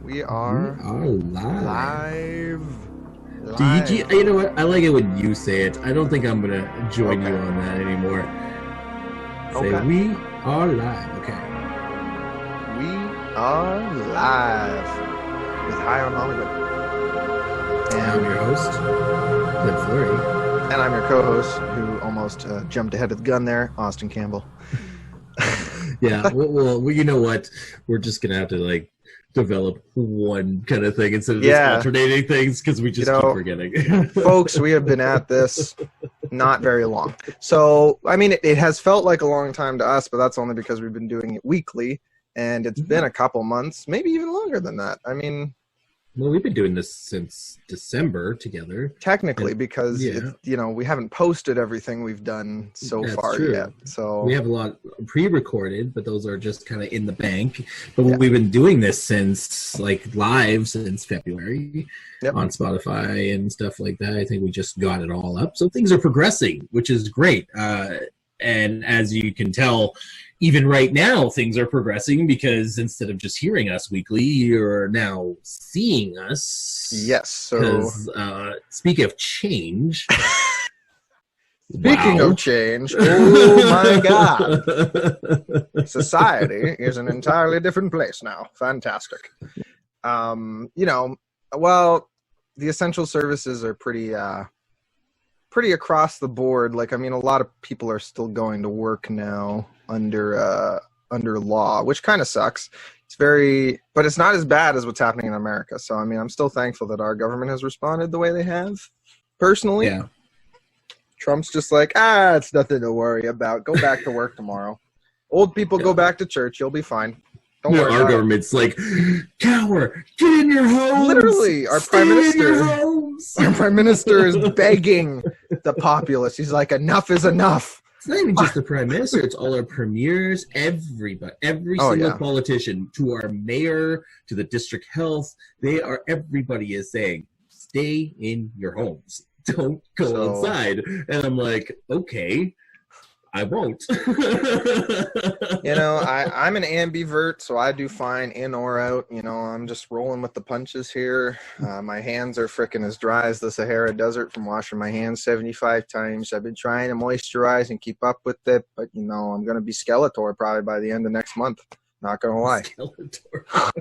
We are live. live. You know what? I like it when you say it. I don't think I'm going to join you on that anymore. Say, we are live. Okay. We are live with High on Hollywood. And I'm your host, Clint Fleury. And I'm your co-host, who almost jumped ahead of the gun there, Austin Campbell. Yeah, well, you know what? We're just going to have to, develop one kind of thing instead of just alternating things because we just keep forgetting. Folks, we have been at this not very long. So, I mean, it has felt like a long time to us, but that's only because we've been doing it weekly, and it's been a couple months, maybe even longer than that. I mean... Well, we've been doing this since December together. Technically, because we haven't posted everything we've done so far yet. So we have a lot pre-recorded, but those are just kind of in the bank. But we've been doing this since live since February on Spotify and stuff like that. I think we just got it all up, so things are progressing, which is great. And as you can tell, even right now, things are progressing because instead of just hearing us weekly, you're now seeing us. Yes. So, speaking of change. Speaking of change, oh my God. Society is an entirely different place now. Fantastic. Well, the essential services are pretty across the board. A lot of people are still going to work now under law, which kind of sucks. But it's not as bad as what's happening in America. So, I'm still thankful that our government has responded the way they have. Personally, Trump's just it's nothing to worry about. Go back to work tomorrow. Old people go back to church. You'll be fine. Don't worry. Our government's cower, get in your homes. Literally, our prime minister is begging the populace. He's like, enough is enough. It's not even just the prime minister. It's all our premiers, everybody, every single politician, to our mayor, to the district health. Everybody is saying, stay in your homes. Don't go outside. And I'm like, okay, I won't. I'm an ambivert, so I do fine in or out. I'm just rolling with the punches here. My hands are frickin' as dry as the Sahara Desert from washing my hands 75 times. I've been trying to moisturize and keep up with it, but, I'm going to be Skeletor probably by the end of next month. Not going to lie. Skeletor.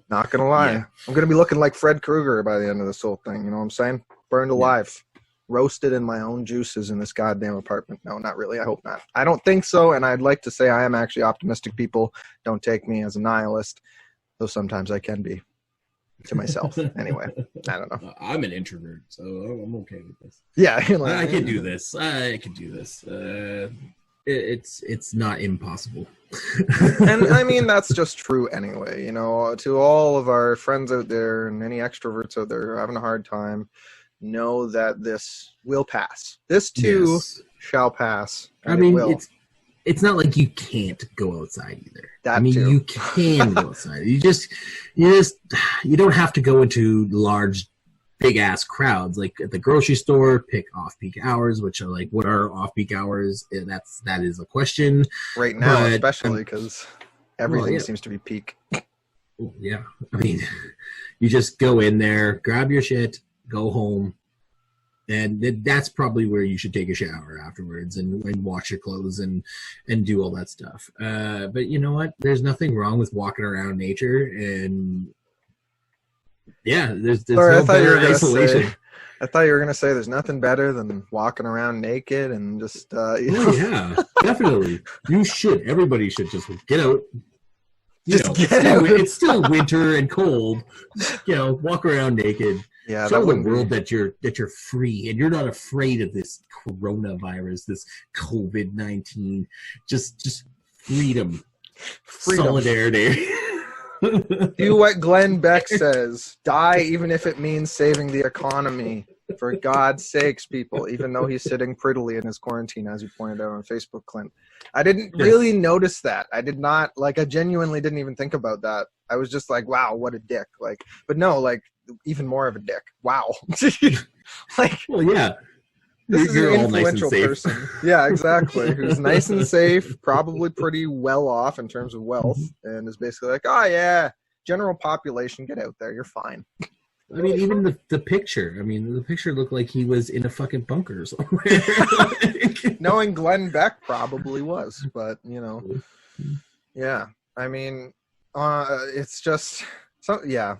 Not going to lie. Yeah. I'm going to be looking like Fred Krueger by the end of this whole thing. You know what I'm saying? Burned alive. Roasted in my own juices in this goddamn apartment. No, not really. I hope not. I don't think so, and I'd like to say I am actually optimistic. People don't take me as a nihilist, though sometimes I can be to myself. Anyway, I don't know. I'm an introvert, so I'm okay with this. Yeah. I can do this. It's not impossible. And that's just true anyway. To all of our friends out there and any extroverts out there who are having a hard time, know that this will pass. This too shall pass. It's not like you can't go outside either. Too. You can go outside. You don't have to go into large, big ass crowds like at the grocery store. Pick off peak hours, which are what are off peak hours? That is a question right now, especially because everything seems to be peak. Yeah, you just go in there, grab your shit, go home, and that's probably where you should take a shower afterwards and wash your clothes and do all that stuff. But you know what? There's nothing wrong with walking around nature, and there's no better isolation. I thought you were going to say there's nothing better than walking around naked and just... yeah, definitely. You should. Everybody should just get out. Get out. It's still winter and cold. Walk around naked. Yeah, show the world that you're free and you're not afraid of this coronavirus, this COVID-19. Just freedom. Solidarity. Do what Glenn Beck says. Die even if it means saving the economy. For God's sakes, people. Even though he's sitting prettily in his quarantine, as you pointed out on Facebook, Clint. I didn't really notice that. I did not, I genuinely didn't even think about that. I was just like, wow, what a dick. But no, even more of a dick. Wow. Well, yeah. This is an influential person. Yeah, exactly. Who's nice and safe, probably pretty well off in terms of wealth, and is basically like, oh yeah, general population, get out there. You're fine. I mean, even the picture. I mean, the picture looked like he was in a fucking bunker somewhere. Knowing Glenn Beck probably was, but you know, yeah. I mean, it's just yeah.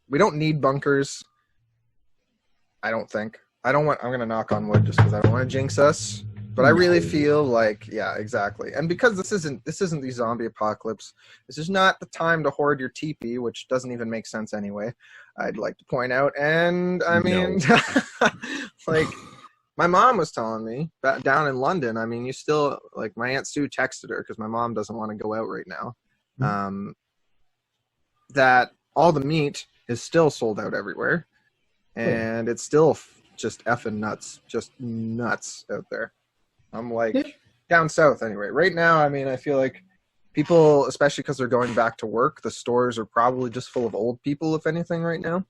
We don't need bunkers. I don't think. I'm gonna knock on wood just because I don't want to jinx us. But I really feel like, yeah, exactly. And because this isn't the zombie apocalypse, this is not the time to hoard your teepee, which doesn't even make sense anyway, I'd like to point out. And I mean, like, my mom was telling me down in London, I mean, you still, like, my Aunt Sue texted her because my mom doesn't want to go out right now, that all the meat is still sold out everywhere. And it's still just effing nuts, just nuts out there. I'm like, down south anyway. Right now, I mean, I feel like people, especially because they're going back to work, the stores are probably just full of old people, if anything, right now.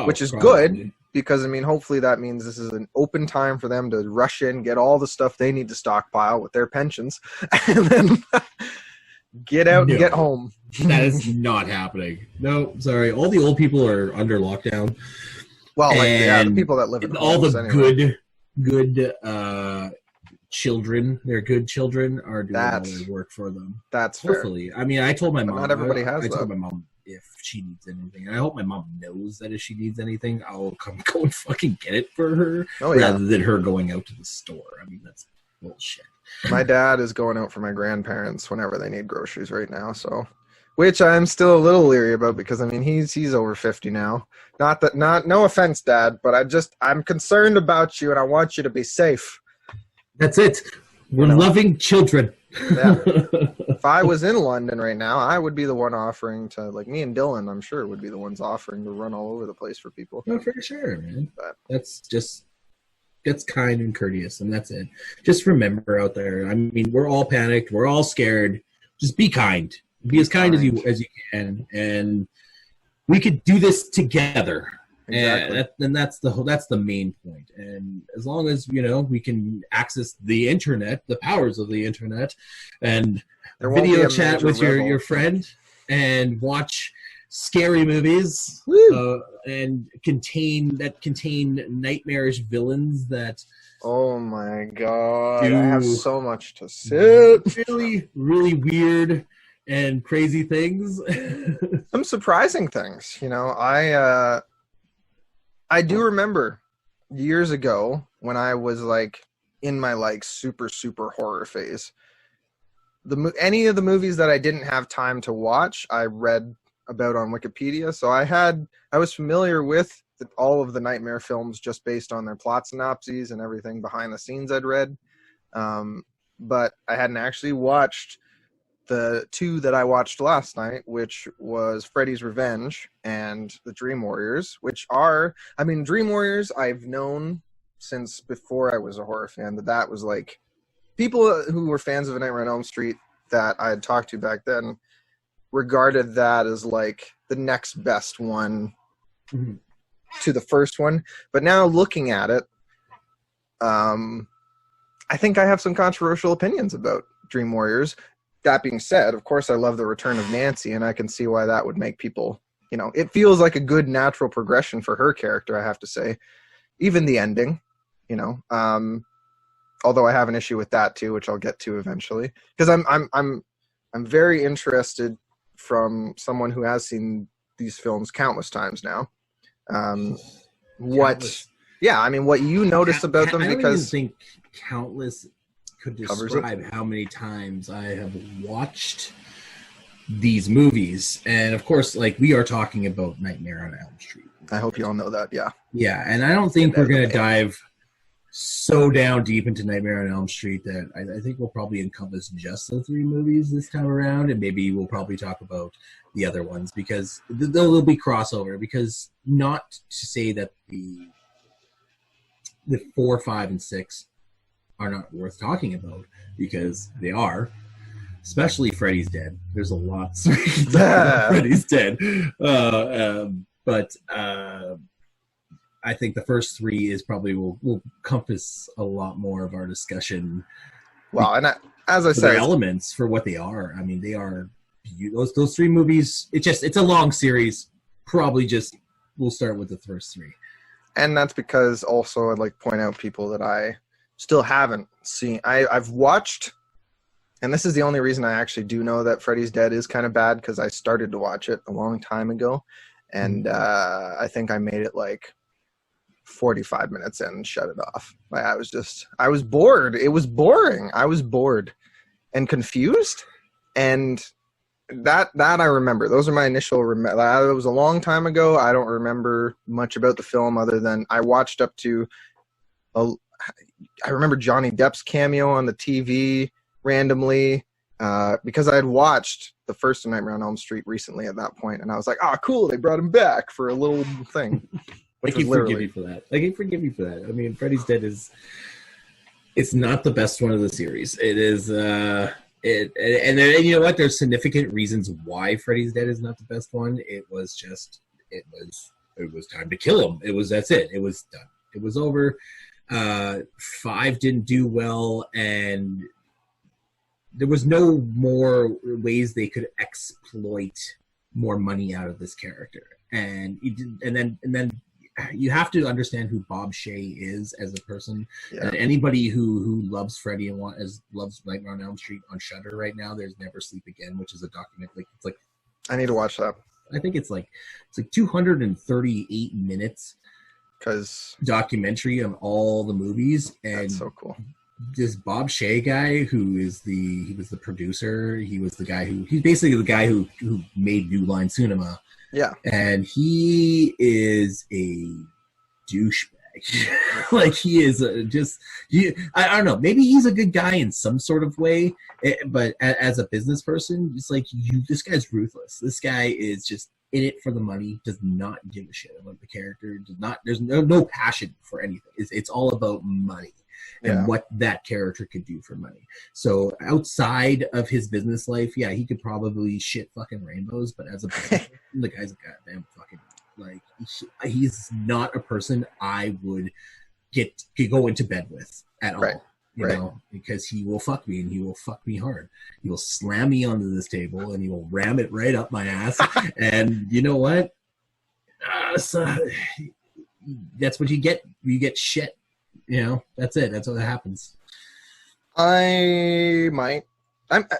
Which is good, because, I mean, hopefully that means this is an open time for them to rush in, get all the stuff they need to stockpile with their pensions, and then get out and get home. That is not happening. No, sorry. All the old people are under lockdown. Well, like, yeah, the people that live in all the anyway. good children, their good children are doing all their work for them. That's hopefully fair. I mean, I told my mom. Not everybody has. I told my mom if she needs anything, and I hope my mom knows that if she needs anything, I'll go and fucking get it for her, rather than her going out to the store. I mean, that's bullshit. My dad is going out for my grandparents whenever they need groceries right now, so. Which I'm still a little leery about because, I mean, he's over 50 now. No offense, Dad, but I'm concerned about you and I want you to be safe. That's it. We're loving children. Yeah. If I was in London right now, I would be the one offering to, like, me and Dylan, I'm sure, would be the ones offering to run all over the place for people. Oh, for sure, man. But that's kind and courteous, and that's it. Just remember out there, I mean, we're all panicked. We're all scared. Just be kind. Be as kind as you can, and we could do this together. Exactly. And that's the main point. And as long as we can access the internet, the powers of the internet, and video chat with your friend, and watch scary movies, and contain nightmarish villains that. Oh my God! I have so much to say. Really, really weird and crazy things. Some surprising things. I do remember years ago when I was like in my like super, super horror phase. Any of the movies that I didn't have time to watch, I read about on Wikipedia. So I was familiar with all of the nightmare films just based on their plot synopses and everything behind the scenes I'd read. But I hadn't actually watched the two that I watched last night, which was Freddy's Revenge and The Dream Warriors, which are, I mean, Dream Warriors I've known since before I was a horror fan, that was like, people who were fans of A Nightmare on Elm Street that I had talked to back then regarded that as like the next best one to the first one. But now looking at it, I think I have some controversial opinions about Dream Warriors. That being said, of course, I love the return of Nancy, and I can see why that would make people, it feels like a good natural progression for her character, I have to say. Even the ending, although I have an issue with that too, which I'll get to eventually, because I'm very interested from someone who has seen these films countless times now. What you notice about them? Because I don't even think countless could describe how many times I have watched these movies. And of course, like, we are talking about Nightmare on Elm Street. I hope you all know that. Yeah, and I don't think we're going to dive so down deep into Nightmare on Elm Street that I think we'll probably encompass just the 3 movies this time around, and maybe we'll probably talk about the other ones, because there'll be crossover. Because not to say that the 4, 5, and 6 are not worth talking about, because they are, especially Freddy's Dead. There's a lot of Freddy's Dead. But I think the first 3 is probably will compass a lot more of our discussion. Well, and as I said, elements for what they are. I mean, they are those three movies. It's a long series. Probably we'll start with the first three. And that's because also I'd like to point out people that I still haven't seen. I've watched, and this is the only reason I actually do know that Freddy's Dead is kind of bad, because I started to watch it a long time ago, and I think I made it like 45 minutes in and shut it off. I was bored. It was boring. I was bored and confused, and that I remember. Those are my initial it was a long time ago. I don't remember much about the film other than I watched up to I remember Johnny Depp's cameo on the TV randomly, because I had watched the first Nightmare on Elm Street recently at that point, and I was like, cool, they brought him back for a little thing. I can forgive you for that. I mean, Freddy's Dead it's not the best one of the series. It is and you know what? There's significant reasons why Freddy's Dead is not the best one. It was time to kill him. That's it. It was done. It was over. 5 didn't do well, and there was no more ways they could exploit more money out of this character. And then you have to understand who Bob Shea is as a person. Yeah. Anybody who loves Freddy and loves Nightmare on Elm Street on Shudder right now, there's Never Sleep Again, which is a documentary. It's like, I need to watch that. I think it's like 238 minutes documentary on all the movies, and that's so cool. This Bob Shea guy, he was the producer. He's basically the guy who made New Line Cinema. Yeah. And he is a douchebag. Like, he is I don't know, maybe he's a good guy in some sort of way, but as a business person, it's like, this guy's ruthless. This guy is just in it for the money, does not give a shit about the character, there's no passion for anything. It's all about money. And what that character could do for money. So outside of his business life, yeah, he could probably shit fucking rainbows, but as a business, the guy's a goddamn fucking, like, he's not a person I would go into bed with at all. You know, because he will fuck me, and he will fuck me hard. He will slam me onto this table, and he will ram it right up my ass. And you know what? So that's what you get. You get shit. You know, that's it. That's what happens. I'm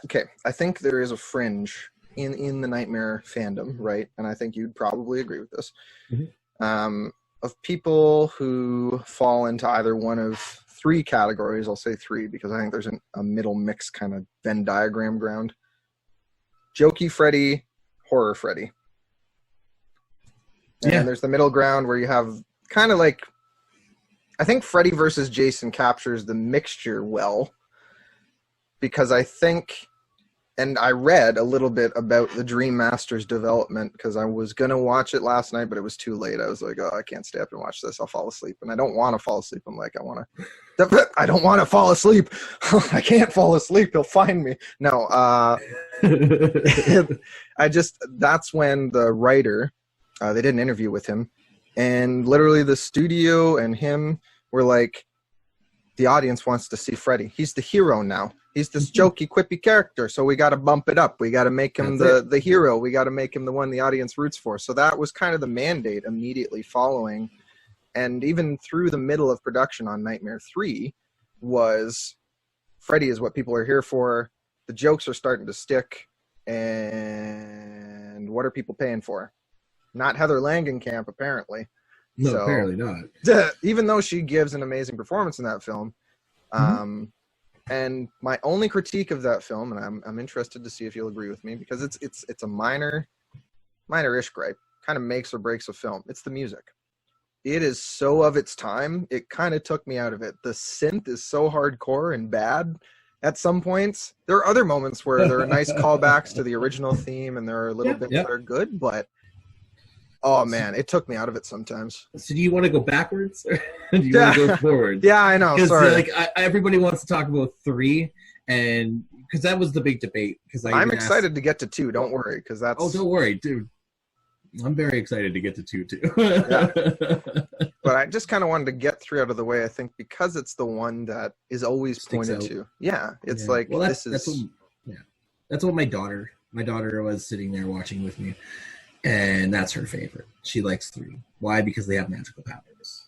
okay. I think there is a fringe in the Nightmare fandom, right? And I think you'd probably agree with this. Mm-hmm. Of people who fall into either one of three categories. I'll say three because I think there's a middle mix kind of Venn diagram ground. Jokey Freddy, horror Freddy. And there's the middle ground where you have kind of like, I think Freddy versus Jason captures the mixture well, because I think, and I read a little bit about the Dream Masters development because I was going to watch it last night, but it was too late. I was like, I can't stay up and watch this. I'll fall asleep. And I don't want to fall asleep. I'm like, I don't want to fall asleep. I can't fall asleep. He'll find me. No. That's when the writer, they did an interview with him. And literally the studio and him were like, the audience wants to see Freddy. He's the hero now. He's this jokey, quippy character, so we got to bump it up. We got to make him the hero. We got to make him the one the audience roots for. So that was kind of the mandate immediately following. And even through the middle of production on Nightmare 3 was Freddy is what people are here for. The jokes are starting to stick. And what are people paying for? Not Heather Langenkamp, apparently. No, so, apparently not. Even though she gives an amazing performance in that film. And my only critique of that film, and I'm interested to see if you'll agree with me, because it's a minor-ish gripe, kind of makes or breaks a film. It's the music. It is so of its time, it kind of took me out of it. The synth is so hardcore and bad at some points. There are other moments where there are nice callbacks to the original theme, and there are little bits that are good, but oh man, it took me out of it sometimes. So do you want to go backwards or do you want to go forward? Yeah, I know. Sorry. Like everybody wants to talk about 3, and because that was the big debate. Because I'm excited to get to 2. Don't worry, because that's. Oh, don't worry, dude. I'm very excited to get to 2 too. Yeah. But I just kind of wanted to get 3 out of the way. I think because it's the one that is always pointed to. Yeah, it's like that's what my daughter My daughter was sitting there watching with me, and that's her favorite. She likes 3. Why? Because they have magical powers.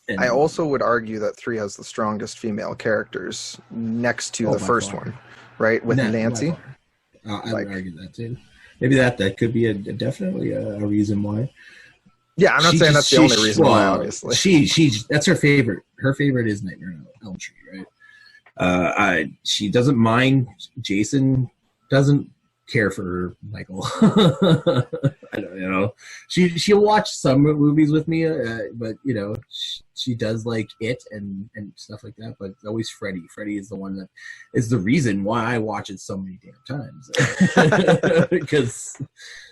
And I also would argue that 3 has the strongest female characters next to the first far. one, right? With Nancy. I would argue that too. Maybe that could be definitely a reason why. Yeah, I'm not saying that's the only reason why, obviously. She that's her favorite. Her favorite is Nightmare on Elm Street, right? She doesn't mind Jason, doesn't care for Michael. I don't know. She'll watch some movies with me, but you know, she does like It and stuff like that. But it's always Freddy. Freddy is the one that is the reason why I watch it so many damn times, because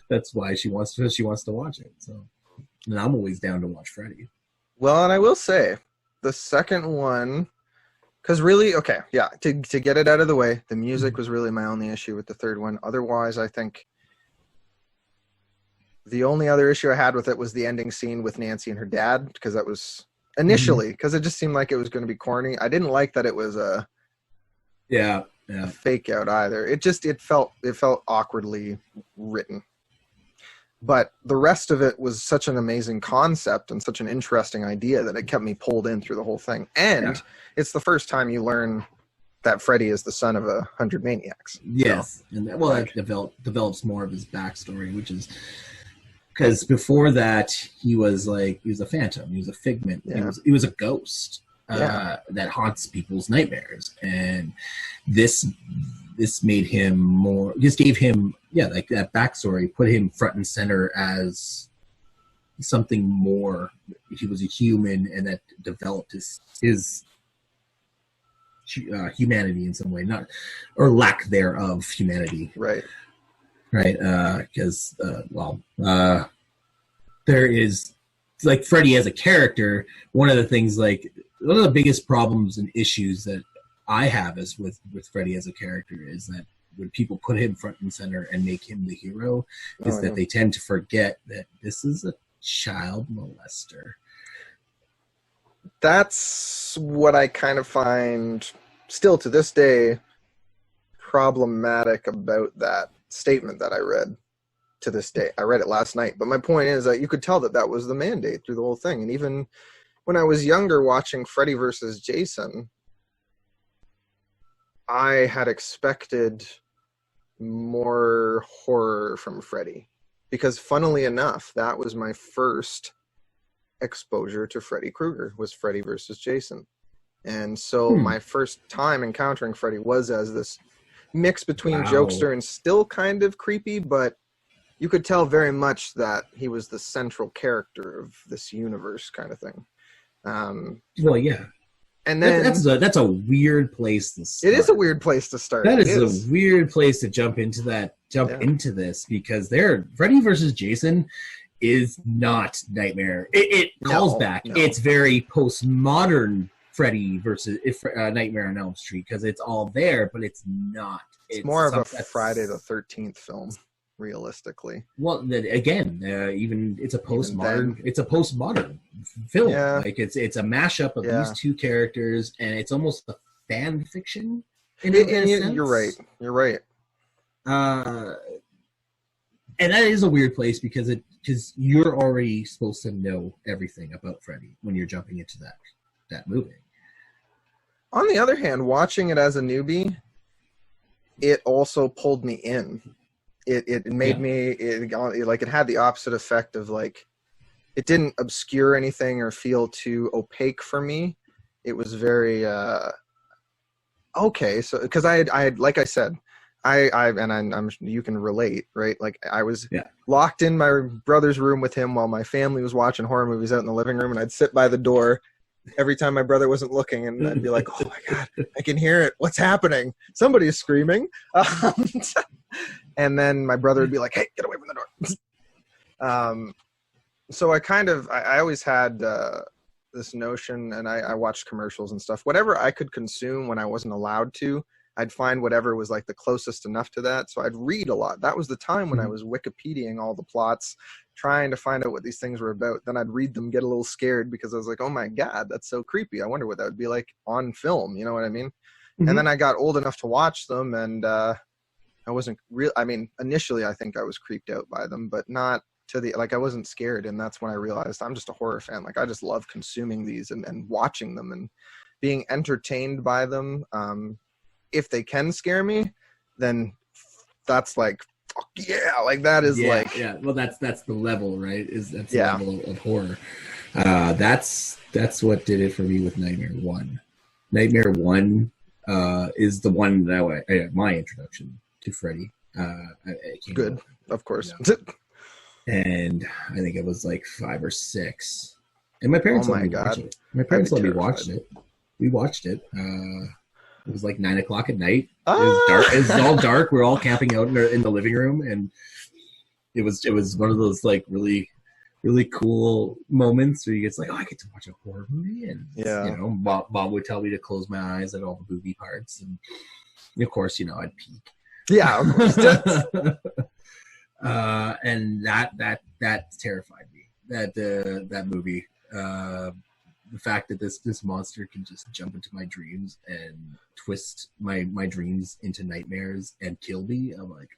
that's why she wants to watch it. So, and I'm always down to watch Freddy. Well, and I will say, the second one. Because really, okay, yeah, to get it out of the way, the music was really my only issue with the third one. Otherwise, I think the only other issue I had with it was the ending scene with Nancy and her dad, because that was initially, because it just seemed like it was going to be corny. I didn't like that it was a fake out either. It felt awkwardly written. But the rest of it was such an amazing concept and such an interesting idea that it kept me pulled in through the whole thing. And it's the first time you learn that Freddy is the son of 100 maniacs. Yes. So, and that develops more of his backstory, which is because before that he was a phantom. He was a figment. Yeah. He was a ghost that haunts people's nightmares. And this made him more, just gave him like that backstory, put him front and center as something more. He was a human, and that developed his humanity in some way, not, or lack thereof humanity. Right. Because there is, like, Freddy as a character, one of the biggest problems and issues that I have is with Freddy as a character is that when people put him front and center and make him the hero, that they tend to forget that this is a child molester. That's what I kind of find still to this day problematic about that statement that I read to this day. I read it last night, but my point is that you could tell that was the mandate through the whole thing. And even when I was younger watching Freddy versus Jason, I had expected more horror from Freddy, because funnily enough, that was my first exposure to Freddy Krueger, was Freddy versus Jason. And so my first time encountering Freddy was as this mix between jokester and still kind of creepy, but you could tell very much that he was the central character of this universe kind of thing. And then that's a weird place to start. It is a weird place to start. That is a weird place to jump into this, because Freddy versus Jason is not Nightmare. It calls back. No. It's very postmodern Freddy versus Nightmare on Elm Street, because it's all there, but it's not. It's more of a Friday the 13th film, realistically. Well, again, even it's a postmodern. It's a postmodern film. Yeah. Like it's a mashup of these two characters, and it's almost a fan fiction. You're right. You're right. And that is a weird place, because you're already supposed to know everything about Freddy when you're jumping into that movie. On the other hand, watching it as a newbie, it also pulled me in. It made me, it had the opposite effect of, like, it didn't obscure anything or feel too opaque for me. It was very okay. So because I had, like I said, I'm you can relate, right? Like, I was locked in my brother's room with him while my family was watching horror movies out in the living room, and I'd sit by the door every time my brother wasn't looking, and I'd be like, "Oh my god, I can hear it! What's happening? Somebody's screaming!" And then my brother would be like, "Hey, get away from the door!" So I always had this notion, and I watched commercials and stuff. Whatever I could consume when I wasn't allowed to, I'd find whatever was like the closest enough to that. So I'd read a lot. That was the time when I was Wikipediaing all the plots, trying to find out what these things were about. Then I'd read them, get a little scared, because I was like, oh my god, that's so creepy. I wonder what that would be like on film. You know what I mean? Mm-hmm. And then I got old enough to watch them, and I I wasn't real. I mean, initially I think I was creeped out by them, but not to the, like, I wasn't scared. And that's when I realized I'm just a horror fan. Like, I just love consuming these and watching them and being entertained by them. If they can scare me, then that's like, fuck yeah, like that is like, yeah. Well, that's the level, right? That's yeah. the level of horror. That's what did it for me with Nightmare 1. Nightmare 1 is the one that my introduction to Freddy. Good, of course. Yeah. And I think it was like 5 or 6. And my parents let me watch it. My parents let me watch it. We watched it. It was like 9 o'clock at night. It was dark. It was all dark. We're all camping out in the living room, and it was one of those like really, really cool moments where you get like, oh, I get to watch a horror movie, and you know, mom would tell me to close my eyes at all the booby parts, and of course, you know, I'd peek. Yeah, of course. And that terrified me. That movie. The fact that this monster can just jump into my dreams and twist my dreams into nightmares and kill me. I'm like,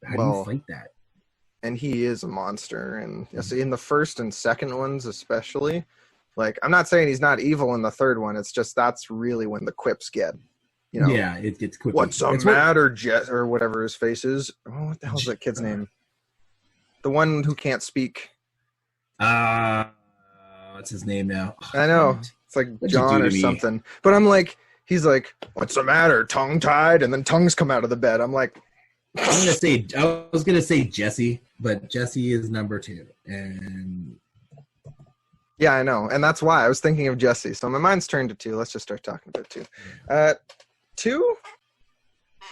how do you fight that? And he is a monster. And in the first and second ones especially, like, I'm not saying he's not evil in the third one. It's just that's really when the quips get, you know. Yeah, it gets quickly. What's the matter, Jet, or whatever his face is. Oh, what the hell's that kid's name? The one who can't speak. What's his name now? I know. It's like John or something. But I'm like, he's like, what's the matter? Tongue tied? And then tongues come out of the bed. I'm like, I was gonna say Jesse, but Jesse is number 2. And yeah, I know. And that's why I was thinking of Jesse. So my mind's turned to 2. Let's just start talking about 2. 2,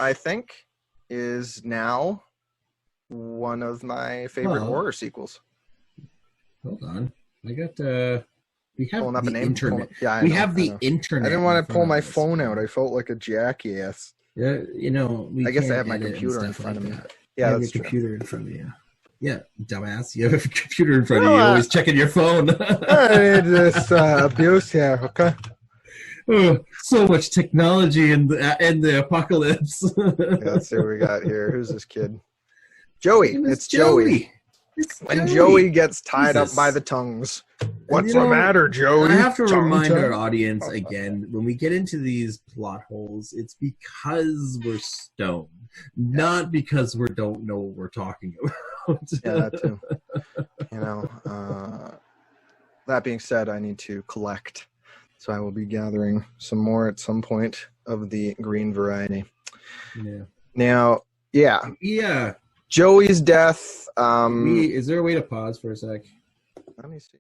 I think, is now one of my favorite horror sequels. Hold on. I got we have pulling up the internet. We have the internet. I didn't want to pull my phone out. I felt like a jackass. Yeah, you know. I guess I have my computer in front of me. Yeah, that's true. Computer in front of you. Yeah, dumbass. You have a computer in front of you. You're always checking your phone. I need this abuse here. Okay. Oh, so much technology and the apocalypse. Let's see what we got here. Who's this kid? Joey. It's Joey. When Joey gets tied up by the tongues. What's the matter, Joey? I have to remind our audience again, when we get into these plot holes, it's because we're stoned, not because we don't know what we're talking about. Yeah, that too. You know, that being said, I need to collect. So I will be gathering some more at some point of the green variety. Yeah. Now, yeah. Joey's death. Is there a way to pause for a sec? Let me see.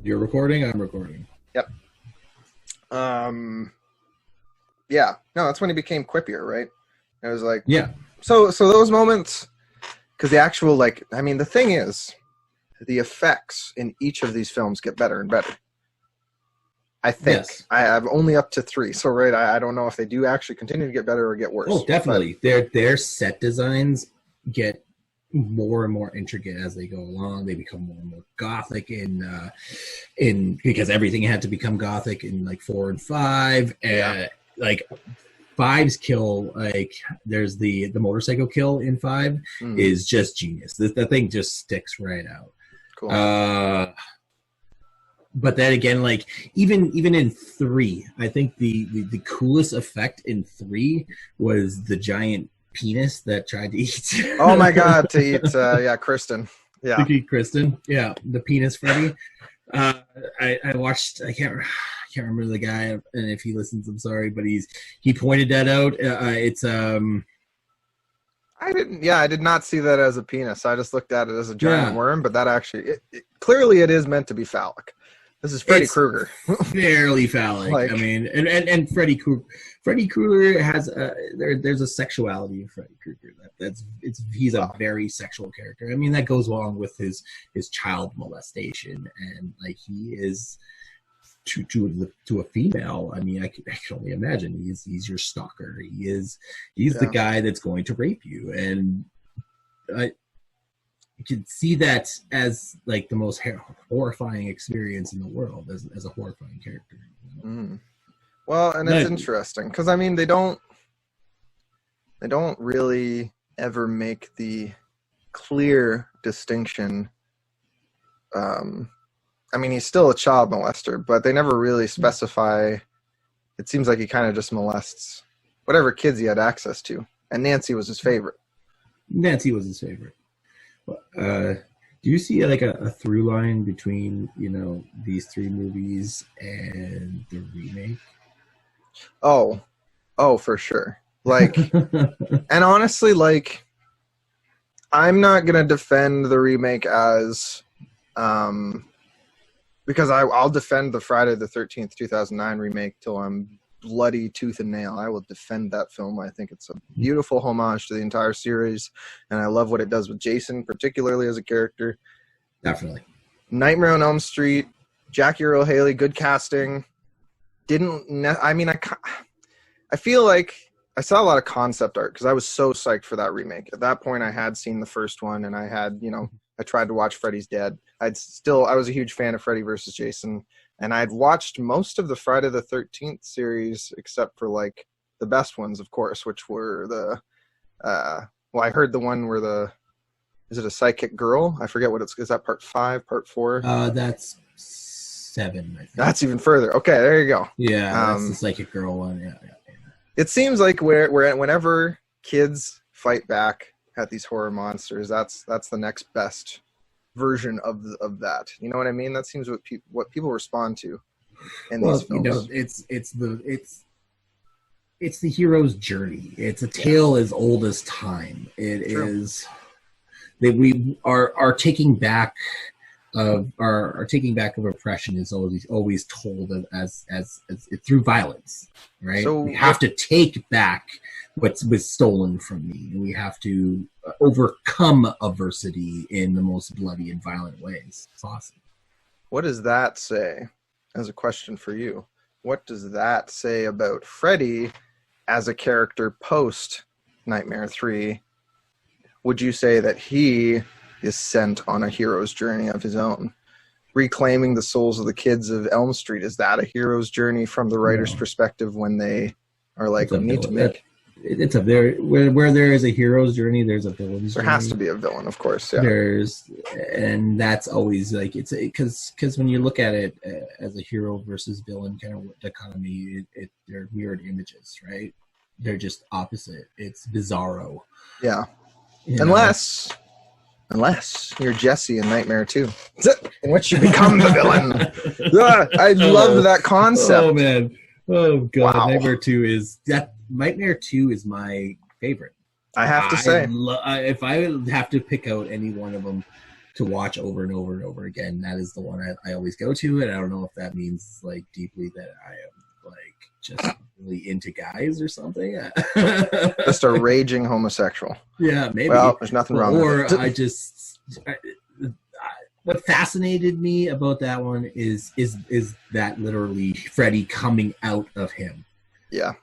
You're recording? I'm recording. Yep. Yeah. No, that's when he became quippier, right? It was like, yeah. So those moments, because the actual, like, I mean, the thing is, the effects in each of these films get better and better. I think. Yes. I'm only up to 3, so right, I don't know if they do actually continue to get better or get worse. Oh, definitely. Their set designs get more and more intricate as they go along. They become more and more gothic in because everything had to become gothic in like 4 and 5. Like 5's kill, like there's the motorcycle kill in 5 is just genius. The thing just sticks right out. Cool. But then again, like even in 3, I think the coolest effect in 3 was the giant penis that tried to eat. Oh my god, to eat Kristen. Yeah. To eat Kristen. Yeah, the penis Freddy. I watched. I can't remember the guy, and if he listens, I'm sorry, but he pointed that out. It's I did not see that as a penis. I just looked at it as a giant worm. But that actually, clearly, it is meant to be phallic. This is Freddy Krueger. Fairly phallic. Like, I mean, and Freddy Freddy Krueger has there's a sexuality of Freddy Krueger he's a very sexual character. I mean, that goes along with his child molestation, and like he is to a female. I mean, I can only imagine he's your stalker. He's the guy that's going to rape you, and you can see that as like the most horrifying experience in the world as a horrifying character. You know? Well, and it's interesting because I mean they don't really ever make the clear distinction. I mean, he's still a child molester, but they never really specify. It seems like he kind of just molests whatever kids he had access to, and Nancy was his favorite. Nancy was his favorite. Do you see like a through line between these three movies and the remake? Oh, for sure. Like, and honestly, like, I'm not gonna defend the remake as, because I'll defend the Friday the 13th 2009 remake till I'm bloody tooth and nail. I will defend that film. I think it's a beautiful homage to the entire series, and I love what it does with Jason, particularly as a character. Definitely. Nightmare on Elm Street, Jackie Earle Haley, good casting. I feel like I saw a lot of concept art because I was so psyched for that remake. At that point, I had seen the first one, and I had, I tried to watch Freddy's Dead. I was a huge fan of Freddy vs. Jason, and I'd watched most of the Friday the 13th series except for like the best ones, of course, which were I heard the one where is it a psychic girl? I forget what is that part 5, part 4? That's 7, I think. That's even further. Okay, there you go. Yeah, that's the psychic girl one. Yeah. It seems like whenever kids fight back at these horror monsters, that's the next best version of that. You know what I mean? That seems what people respond to in these films. It's the hero's journey. It's a tale as old as time. It is that we are taking back of our taking back of oppression is always told as through violence, right? So we have to take back what was stolen from me, and we have to overcome adversity in the most bloody and violent ways. It's awesome. What does that say? As a question for you, what does that say about Freddy as a character post Nightmare 3? Would you say that he is sent on a hero's journey of his own, reclaiming the souls of the kids of Elm Street? Is that a hero's journey from the writer's perspective when they are like, we need to make... It's a very... Where there is a hero's journey, there's a villain's journey. There has to be a villain, of course, yeah. And that's always like... Because when you look at it as a hero versus villain kind of dichotomy, they're mirrored images, right? They're just opposite. It's bizarro. Yeah. Unless you're Jesse in Nightmare 2, in which you become the villain. I love that concept. Oh man! Oh god! Wow. Nightmare 2 is my favorite. I have to say, if I would have to pick out any one of them to watch over and over and over again, that is the one I always go to. And I don't know if that means like deeply that I am like just really into guys or something. Just a raging homosexual. Yeah, maybe. Well, there's nothing wrong with it. What fascinated me about that one is that literally Freddy coming out of him. Yeah.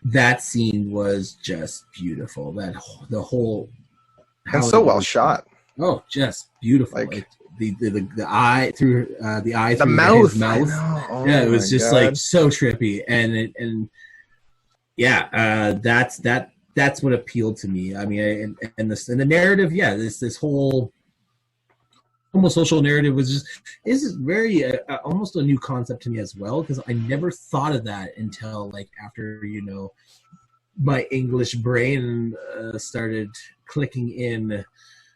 That scene was just beautiful. The whole and so well shot. Oh, just beautiful. Like the eye through the mouth. His mouth. Oh, yeah, it was just like so trippy, and that's what appealed to me. I mean, and the narrative, this whole homosocial narrative is very almost a new concept to me as well, because I never thought of that until like after my English brain started clicking in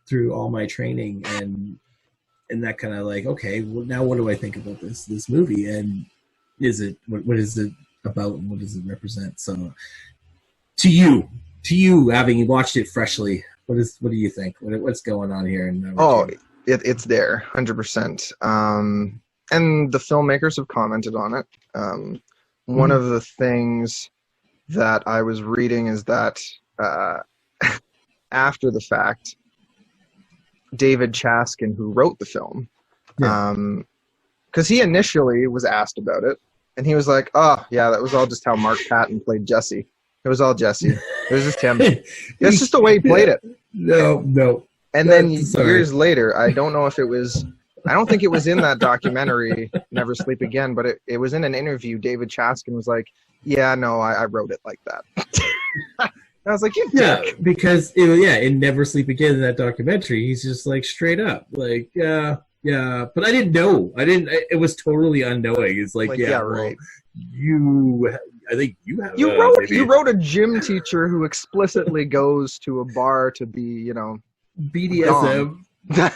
through all my training, and that kind of like, okay, well, now what do I think about this movie, and what is it about, and what does it represent? So to you having watched it freshly, what do you think? What's going on here? It's there 100%. And the filmmakers have commented on it. One of the things that I was reading is that after the fact, David Chaskin, who wrote the film, because he initially was asked about it, and he was like, "Oh, yeah, that was all just how Mark Patton played Jesse. It was all Jesse. It was just him. It's just the way he played it." No. And then years later, I don't know if it was, I don't think it was in that documentary, Never Sleep Again, but it was in an interview. David Chaskin was like, "Yeah, no, I wrote it like that." I was like, "You dick." Because in Never Sleep Again, in that documentary, he's just like straight up like, yeah, but I didn't know. It was totally unknowing. It's like yeah, right. Well, I think you have. You wrote a gym teacher who explicitly goes to a bar to be, BDSM.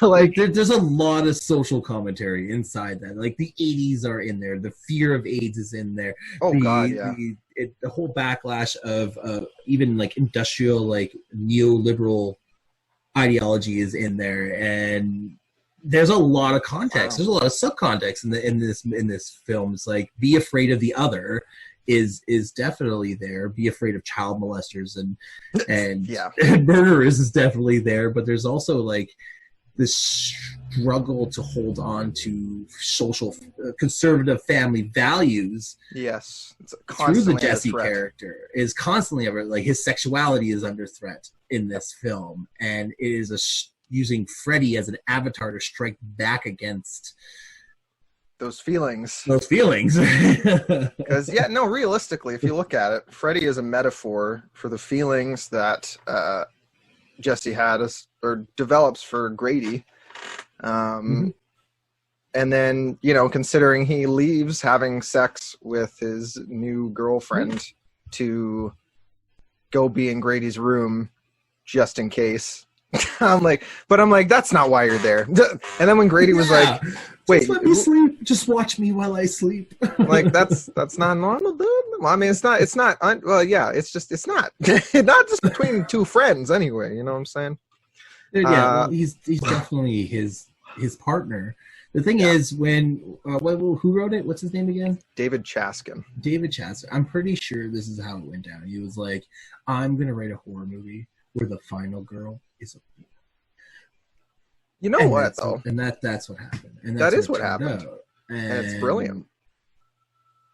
Like there's a lot of social commentary inside that. Like the 80s are in there. The fear of AIDS is in there. God, yeah. The whole backlash of even like industrial, like neoliberal ideology is in there, and there's a lot of context. Wow. There's a lot of subcontext in this film. It's like be afraid of the other is definitely there. Be afraid of child molesters and and murderers is definitely there. But there's also like this struggle to hold on to social conservative family values. Yes, it's through the Jesse character is constantly ever like his sexuality is under threat in this film, and it is using Freddy as an avatar to strike back against those feelings. Because realistically, if you look at it, Freddy is a metaphor for the feelings that Jesse had or develops for Grady. And then, considering he leaves having sex with his new girlfriend to go be in Grady's room just in case. I'm like, that's not why you're there. And then when Grady was like, "Wait, just let me sleep. Just watch me while I sleep." Like that's not normal, dude. Well, I mean, it's not. It's not not. Not just between two friends, anyway. You know what I'm saying? Yeah, he's definitely his partner. The thing is, when who wrote it? What's his name again? David Chaskin. David Chaskin. I'm pretty sure this is how it went down. He was like, "I'm gonna write a horror movie where the final girl is a." You know what, though? And that's what happened. And that is what happened. And it's brilliant.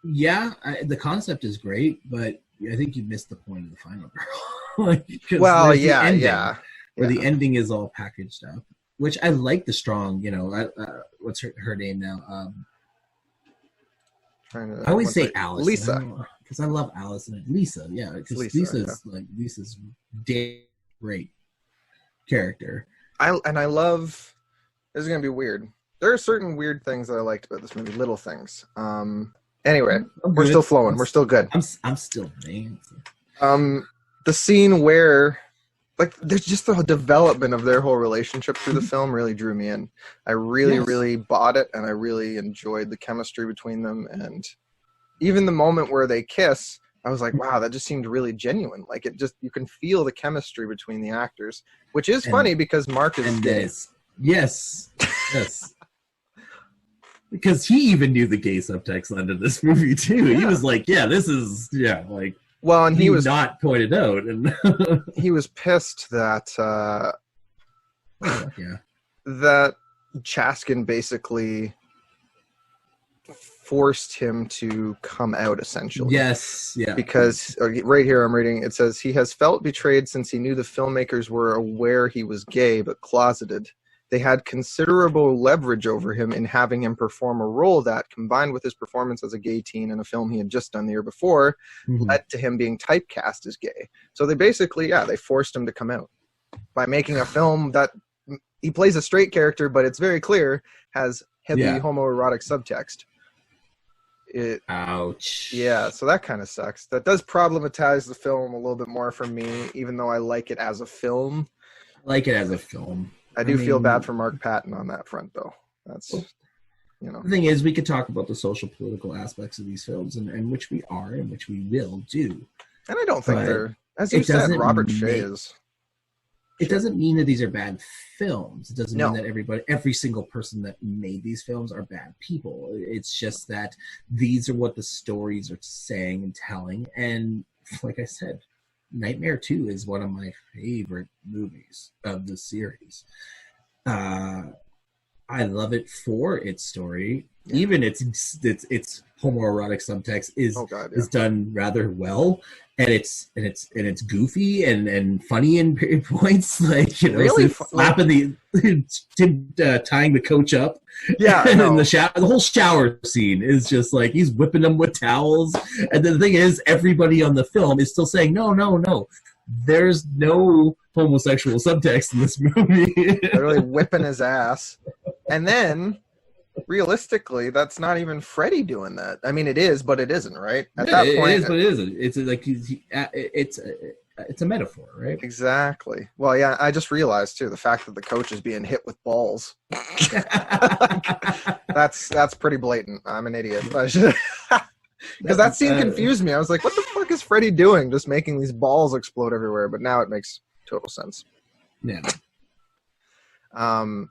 Yeah, the concept is great, but I think you missed the point of the final girl. Where the ending is all packaged up, which I like the strong, what's her name now? I always say Alice. Lisa. Because I love Alice and Lisa, yeah. Because Lisa's damn great character. I love. This is gonna be weird. There are certain weird things that I liked about this movie, little things. Anyway, we're still flowing. We're still good. I'm still man. The scene where, like, there's just the development of their whole relationship through the film really drew me in. I really bought it, and I really enjoyed the chemistry between them. And even the moment where they kiss, I was like, wow, that just seemed really genuine. Like, you can feel the chemistry between the actors, which is funny because Mark is gay. Yes. Because he even knew the gay subtext under this movie too. Yeah. He was like, "Yeah, this is like." Well, and he was not pointed out, and he was pissed that that Chaskin basically forced him to come out, essentially. Yes, yeah. Because right here I'm reading, it says he has felt betrayed since he knew the filmmakers were aware he was gay but closeted. They had considerable leverage over him in having him perform a role that, combined with his performance as a gay teen in a film he had just done the year before, led to him being typecast as gay. So they basically, they forced him to come out by making a film that he plays a straight character, but it's very clear has heavy homoerotic subtext. Ouch. Yeah, so that kind of sucks. That does problematize the film a little bit more for me, even though I like it as a film. I do feel bad for Mark Patton on that front, though. That's, The thing is, we could talk about the social political aspects of these films, and which we are, and which we will do. And I don't think they're, as you said, Robert Shea is. It doesn't mean that these are bad films. It doesn't mean that every single person that made these films are bad people. It's just that these are what the stories are saying and telling. And like I said, Nightmare 2 is one of my favorite movies of the series. I love it for its story. Yeah. Even its homoerotic subtext is done rather well, and it's goofy and funny in points, like really slapping tying the coach up. Yeah, and the whole shower scene is just like he's whipping them with towels. And the thing is, everybody on the film is still saying no. There's no homosexual subtext in this movie. They're really whipping his ass. And then, realistically, that's not even Freddy doing that. I mean, it is, but it isn't, right? At that point, it is, but it isn't. It's like it's a metaphor, right? Exactly. Well, yeah, I just realized too the fact that the coach is being hit with balls. That's pretty blatant. I'm an idiot. Because that scene confused me. I was like, what the fuck is Freddy doing? Just making these balls explode everywhere. But now it makes total sense. Yeah. I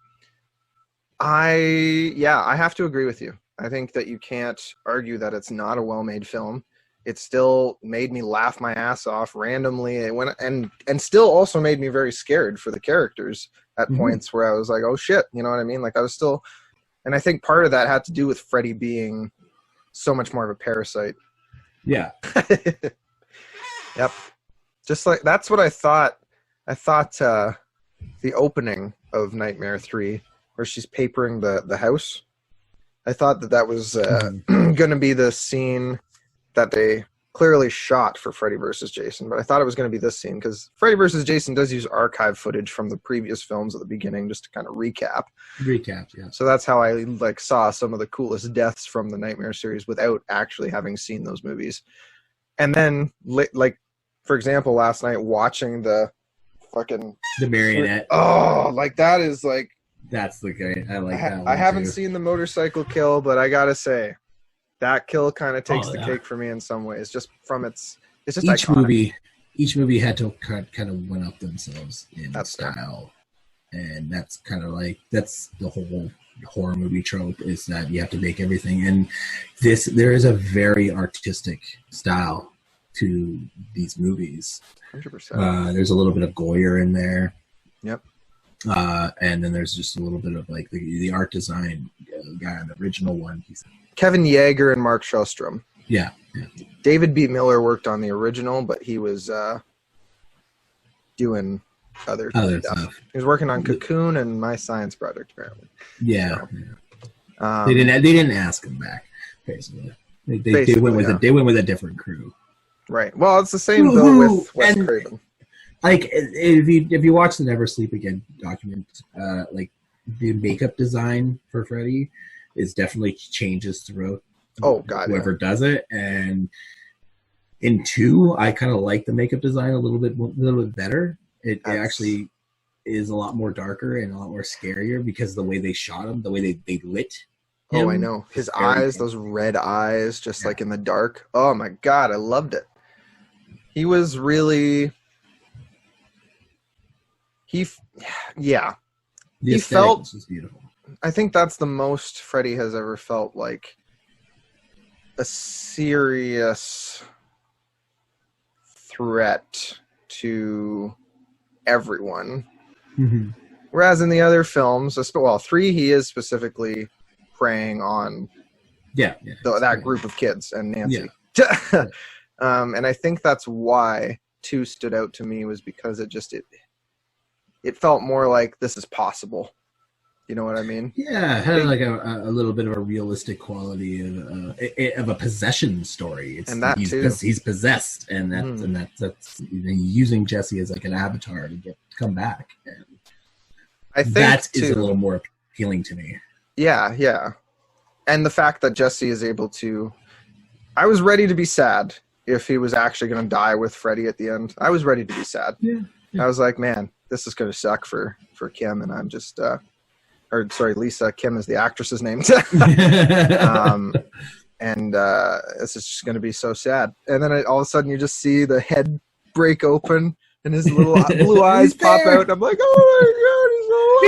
have to agree with you. I think that you can't argue that it's not a well-made film. It still made me laugh my ass off randomly. It went and still also made me very scared for the characters at points where I was like, oh shit, you know what I mean? Like I was still, and I think part of that had to do with Freddy being so much more of a parasite. Yeah. Yep. Just like, that's what I thought. I thought the opening of Nightmare 3, where she's papering the house, I thought that was going to be the scene that they clearly shot for Freddy vs. Jason, but I thought it was going to be this scene because Freddy vs. Jason does use archive footage from the previous films at the beginning just to kind of recap. Yeah. So that's how I saw some of the coolest deaths from the Nightmare series without actually having seen those movies. And then, for example, last night watching the marionette. Oh, that is like. That's the guy. I like that one. I haven't seen the motorcycle kill, but I gotta say, that kill kind of takes the cake for me in some ways. Just from it's just each iconic. Each movie had to kind of one up themselves in style, and that's kind of that's the whole horror movie trope, is that you have to make everything. And there is a very artistic style to these movies. 100%. There's a little bit of Goyer in there. Yep. And then there's just a little bit of the art design guy on the original one. Kevin Yeager and Mark Shostrom. Yeah. David B. Miller worked on the original, but he was doing other stuff. He was working on Cocoon and My Science Project, apparently. Yeah. So, they didn't ask him back. Basically, they went with a different crew. Right. Well, it's the same though with Wes Craven. Like if you watch the Never Sleep Again document, the makeup design for Freddy is definitely changes throughout. Oh God! Whoever does it, and in 2, I kind of like the makeup design a little bit better. It actually is a lot more darker and a lot more scarier because the way they shot him, the way they lit him. Oh, I know his eyes, those red eyes, just like in the dark. Oh my God, I loved it. He was really. He felt was beautiful. I think that's the most Freddy has ever felt like a serious threat to everyone. Mm-hmm. Whereas in the other films, 3, he is specifically preying on that group of kids and Nancy. Yeah. And I think that's why 2 stood out to me, was because it felt more like this is possible. You know what I mean? Yeah, it had a little bit of a realistic quality of a possession story. He's possessed, and that's using Jesse as like an avatar to come back. And I think that is a little more appealing to me. Yeah, and the fact that Jesse is able to. I was ready to be sad if he was actually going to die with Freddy at the end. I was ready to be sad. Yeah. I was like, man, this is going to suck for Kim, and I'm just. Lisa. Kim is the actress's name. And this is just going to be so sad. And then all of a sudden you just see the head break open and his little blue eyes pop out. I'm like, oh my God,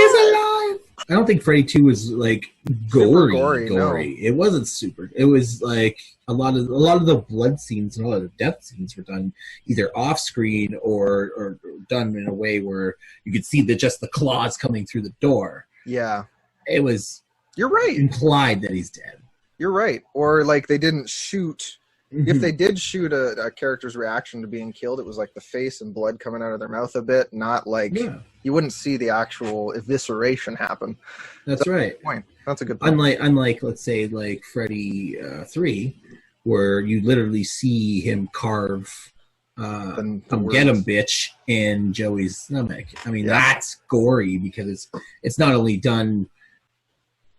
he's alive! I don't think Freddy 2 was like gory. No. It wasn't super. It was like a lot of the blood scenes and a lot of the death scenes were done either off screen or done in a way where you could see just the claws coming through the door. Yeah. It was. You're right. Implied that he's dead. You're right. Or like they didn't shoot. If they did shoot a character's reaction to being killed, it was like the face and blood coming out of their mouth a bit, not like you wouldn't see the actual evisceration happen. That's right. A good point. That's a good point. Unlike let's say like Freddy 3, where you literally see him carve "Come get him, bitch" in Joey's stomach. I mean, that's gory because it's not only done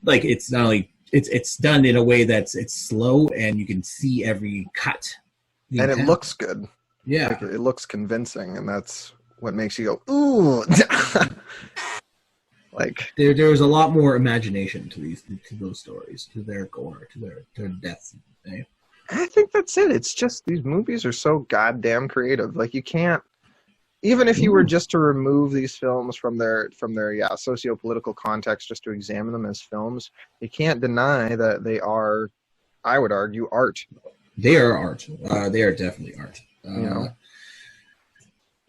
like it's done in a way that's slow and you can see every cut. And it looks good. Yeah. Like, it looks convincing, and that's what makes you go, ooh. Like there's a lot more imagination to those stories, to their gore, to their deaths. Right? I think that's it. It's just these movies are so goddamn creative. Like you can't, even if you were just to remove these films from their socio-political context, just to examine them as films, you can't deny that they are, I would argue, art. They are art. They are definitely art.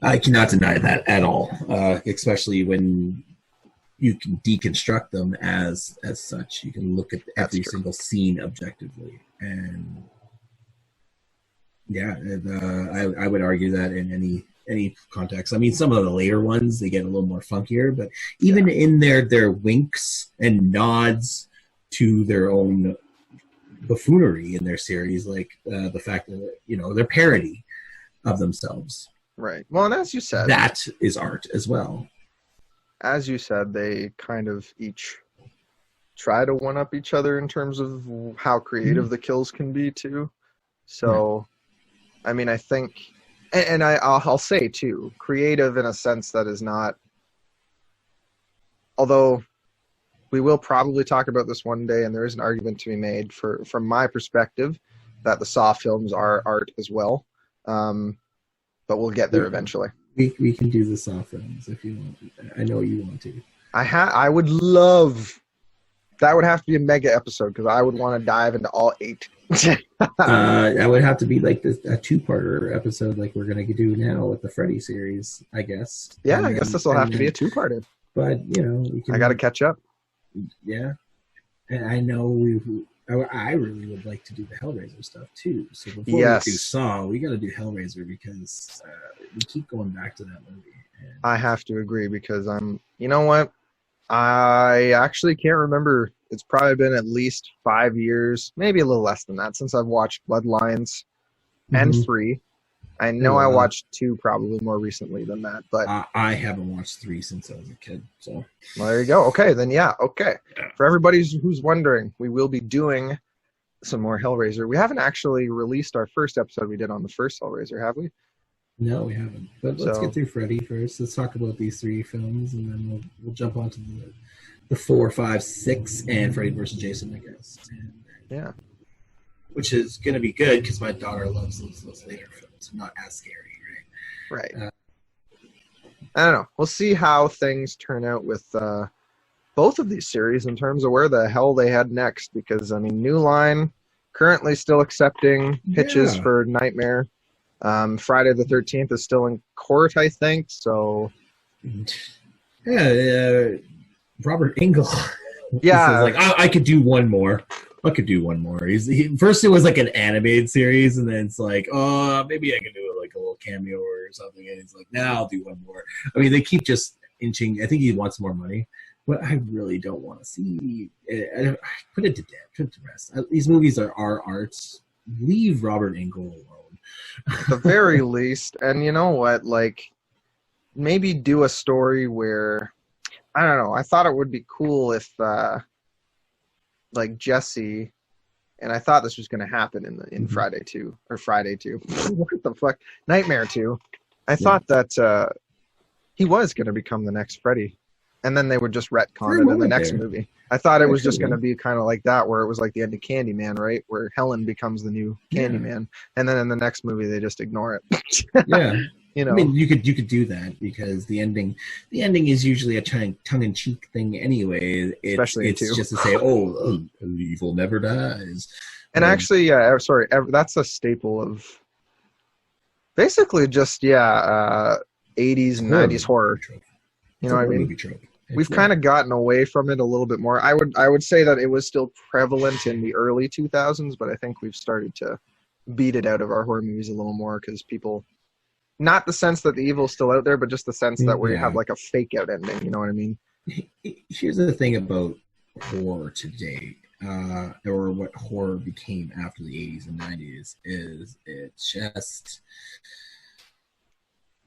I cannot deny that at all, especially when you can deconstruct them as such. You can look at every single scene objectively, and I would argue that in any context. I mean, some of the later ones, they get a little more funkier, but even in their winks and nods to their own buffoonery in their series, like the fact that, their parody of themselves. Right. Well, and as you said, that is art as well. As you said, they kind of each try to one-up each other in terms of how creative the kills can be, too. So, I mean, I think... And I'll say, too, creative in a sense that is not... Although we will probably talk about this one day, and there is an argument to be made from my perspective that the Saw films are art as well. But we'll get there eventually. We can do the Saw films if you want. I know you want to. I would love... That would have to be a mega episode, because I would want to dive into all 8. I would have to be like a 2-parter episode like we're going to do now with the Freddy series, I guess. Yeah, I guess this will have to be a 2-parter. But, I got to catch up. Yeah. And I know I really would like to do the Hellraiser stuff, too. So before we do Saw, we got to do Hellraiser because we keep going back to that movie. And I have to agree because you know what? I actually can't remember. It's probably been at least 5 years, maybe a little less than that, since I've watched Bloodlines and 3. I know I watched 2 probably more recently than that, but I haven't watched 3 since I was a kid. So well, there you go. Okay, then okay. For everybody who's wondering, we will be doing some more Hellraiser. We haven't actually released our first episode we did on the first Hellraiser, have we? No, we haven't. But let's get through Freddy first. Let's talk about these 3 films, and then we'll jump on to the 4, 5, 6, and Freddy vs. Jason, I guess. Yeah. Which is going to be good because my daughter loves those later films. Not as scary, right? Right. I don't know. We'll see how things turn out with both of these series in terms of where the hell they head next. Because, I mean, New Line currently still accepting pitches for Nightmare. Friday the 13th is still in court, I think. So, Robert Engel. Yeah, like I could do one more. First it was like an animated series, and then it's like, maybe I can do it like a little cameo or something. And he's like, I'll do one more. I mean, they keep just inching. I think he wants more money, but I really don't want to see. Put it to death. Put it to rest. These movies are arts. Leave Robert Engel alone. At the very least. And you know what? Like, maybe do a story where, I don't know, I thought it would be cool if, like, Jesse, and I thought this was going to happen in Friday 2, or Friday 2. What the fuck? Nightmare 2. I thought that he was going to become the next Freddy. And then they would just retcon it in the next movie. I thought it was just going to be kind of like that, where it was like the end of Candyman, right? Where Helen becomes the new Candyman. And then in the next movie, they just ignore it. Yeah. You know, I mean, you could do that because the ending is usually a tongue-in-cheek thing anyway. Especially in It's 2. just to say, oh, evil never dies. And actually, yeah, sorry, that's a staple of basically just 80s and 90s horror. You know what I mean? Movie trope. We've kind of gotten away from it a little bit more. I would say that it was still prevalent in the early 2000s, but I think we've started to beat it out of our horror movies a little more because people, not the sense that the evil's still out there, but just the sense that we have like a fake out ending. You know what I mean? Here's the thing about horror today, or what horror became after the 80s and 90s, is it's just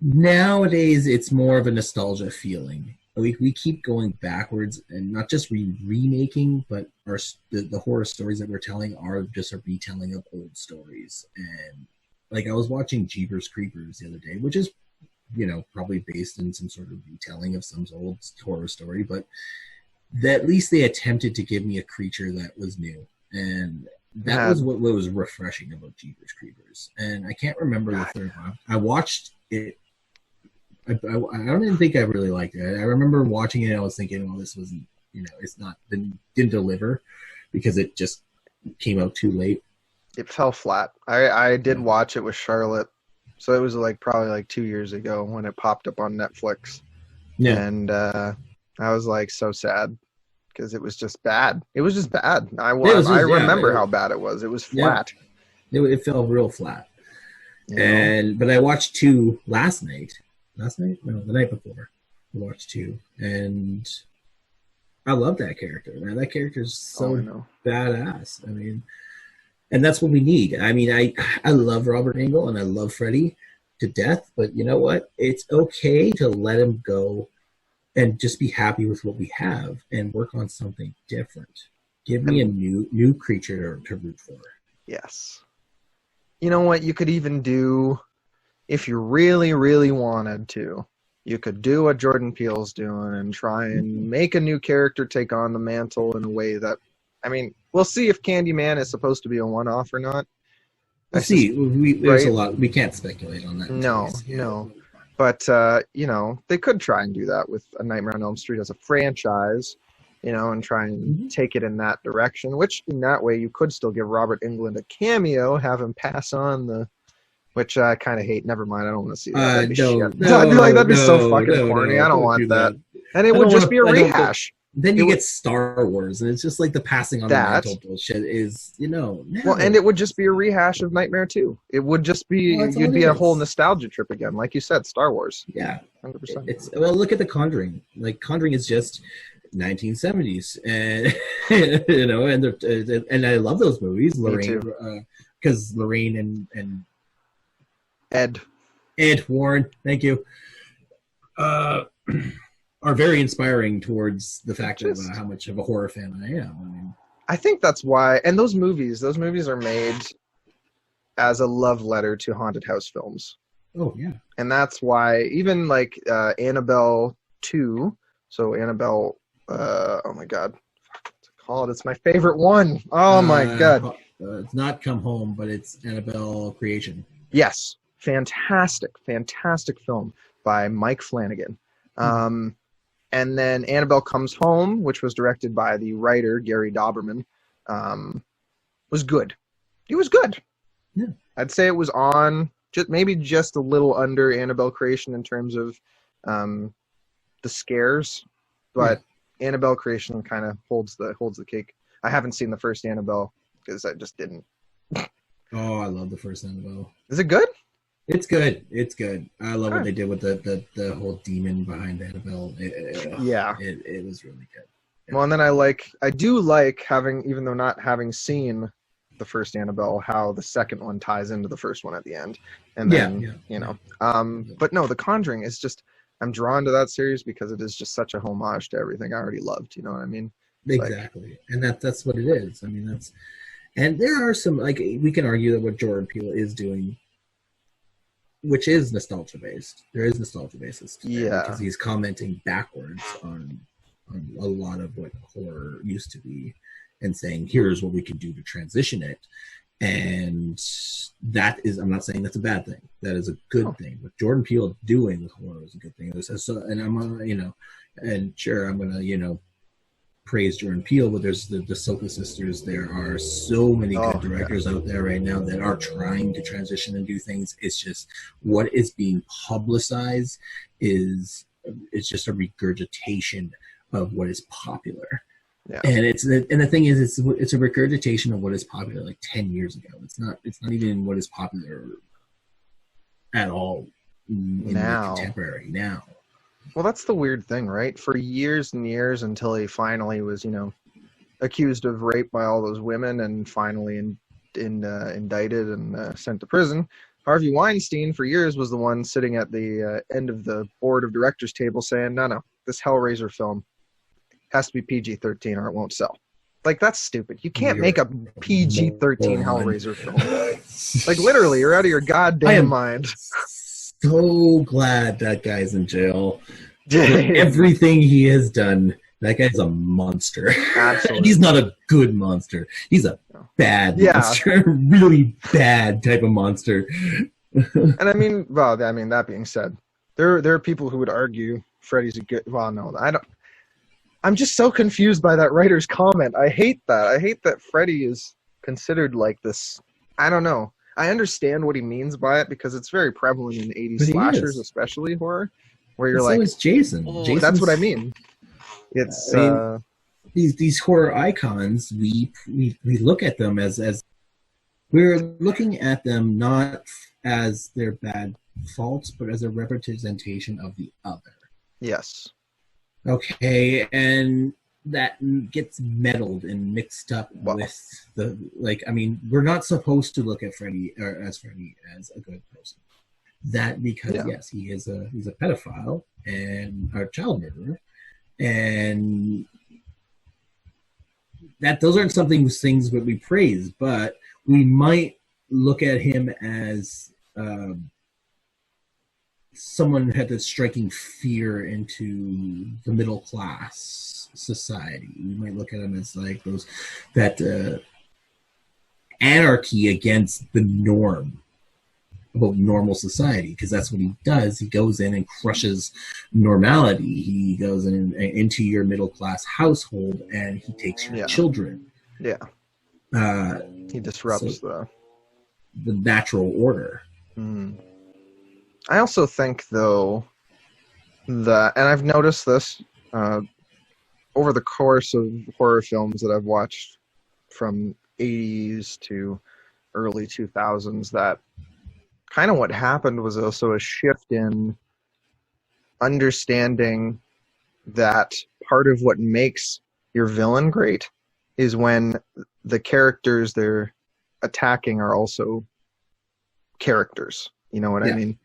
nowadays it's more of a nostalgia feeling. We keep going backwards and not just remaking, but the horror stories that we're telling are just a retelling of old stories. And like I was watching Jeepers Creepers the other day, which is, you know, probably based in some sort of retelling of some old horror story, but at least they attempted to give me a creature that was new. And that was what was refreshing about Jeepers Creepers. And I can't remember the third one. I watched it. I don't even think I really liked it. I remember watching it and I was thinking, well, this wasn't, you know, it's not, didn't deliver because it just came out too late. It fell flat. I did watch it with Charlotte. So it was like probably like 2 years ago when it popped up on Netflix. Yeah. And I was like so sad because it was just bad. It was just bad. I remember how bad it was. It was flat. Yeah. It fell real flat. But I watched 2 last night. No, the night before. I watched 2, and I love that character. Man, that character is so badass. I mean, and that's what we need. I mean, I love Robert Englund and I love Freddy to death, but you know what? It's okay to let him go and just be happy with what we have and work on something different. Give me a new creature to root for. Yes. You know what? You could even do, if you really, really wanted to, you could do what Jordan Peele's doing and try and make a new character take on the mantle in a way that, I mean, we'll see if Candyman is supposed to be a one-off or not. We'll see. There's a lot. We can't speculate on that. No. But, you know, they could try and do that with A Nightmare on Elm Street as a franchise, you know, and try and take it in that direction, which in that way you could still give Robert Englund a cameo, have him pass on the... Which I kind of hate. Never mind. I don't want to see that. That'd be that'd be so fucking corny. I don't want that. And it would just be a rehash. Then you get Star Wars, and it's just like the passing on the mantle bullshit is, you know. No. Well, and it would just be a rehash of Nightmare 2. It would just be, you'd be a whole nostalgia trip again. Like you said, Star Wars. Yeah. 100%. Well, look at The Conjuring. Like, Conjuring is just 1970s. And, you know, and I love those movies. Lorraine, because Lorraine and Ed Warren, thank you, are very inspiring towards the fact of how much of a horror fan I am. I mean, I think that's why, and those movies are made as a love letter to haunted house films. Oh yeah, and that's why even like Annabelle 2. So Annabelle, oh my god, what's it called? It's my favorite one. Oh my god, it's not Come Home, but it's Annabelle Creation. Yes. Fantastic film by Mike Flanagan. And then Annabelle Comes Home, which was directed by the writer Gary Dauberman, was good. It was good. Yeah. I'd say it was on maybe just a little under Annabelle Creation in terms of the scares, but Annabelle Creation kind of holds the cake. I haven't seen the first Annabelle because I just didn't. Oh, I love the first Annabelle. Is it good? It's good. I love what they did with the whole demon behind Annabelle. It was really good. Yeah. Well, and then I do like having, even though not having seen the first Annabelle, how the second one ties into the first one at the end. And then, you know, but no, The Conjuring is just, I'm drawn to that series because it is just such a homage to everything I already loved. You know what I mean? Exactly. And that's what it is. I mean, and there are some, like, we can argue that what Jordan Peele is doing, which is nostalgia based. There is nostalgia basis to it because he's commenting backwards on a lot of what horror used to be and saying, here's what we can do to transition it. And that is, I'm not saying that's a bad thing. That is a good thing. What Jordan Peele doing with horror is a good thing. And I'm, and sure, I'm gonna, praise Jordan Peele, but there's the Soka sisters. There are so many good directors out there right now that are trying to transition and do things. It's just what is being publicized it's just a regurgitation of what is popular. Yeah. And the thing is, it's a regurgitation of what is popular like 10 years ago. It's not even what is popular at all in the contemporary now. Well, that's the weird thing, right? For years and years until he finally was, accused of rape by all those women and finally indicted and sent to prison. Harvey Weinstein, for years, was the one sitting at the end of the board of directors table saying, no, this Hellraiser film has to be PG-13 or it won't sell. Like, that's stupid. You can't make a PG-13 Hellraiser film. Like, literally, you're out of your goddamn mind. So glad that guy's in jail. For everything he has done, that guy's a monster. Absolutely. He's not a good monster. He's a bad monster. Really bad type of monster. And that being said, there are people who would argue Freddy's a good. Well, no, I don't. I'm just so confused by that writer's comment. I hate that. I hate that Freddy is considered like this. I don't know. I understand what he means by it because it's very prevalent in 80s slashers, especially horror, where you're like, so is Jason. That's what I mean. It's these horror icons. We look at them as we're looking at them not as their bad faults, but as a representation of the other. Yes. Okay, and that gets meddled and mixed up with the we're not supposed to look at Freddy as a good person. That because yes, he's a pedophile and a child murderer, and that those aren't things that we praise, but we might look at him as someone who had this striking fear into the middle class society. We might look at him as like that anarchy against the norm about normal society, because that's what he does. He goes in and crushes normality. He goes into your middle class household and he takes your children. Yeah. He disrupts the natural order. I also think, though, that, and I've noticed this over the course of horror films that I've watched from 80s to early 2000s, that kind of what happened was also a shift in understanding that part of what makes your villain great is when the characters they're attacking are also characters. You know what I mean?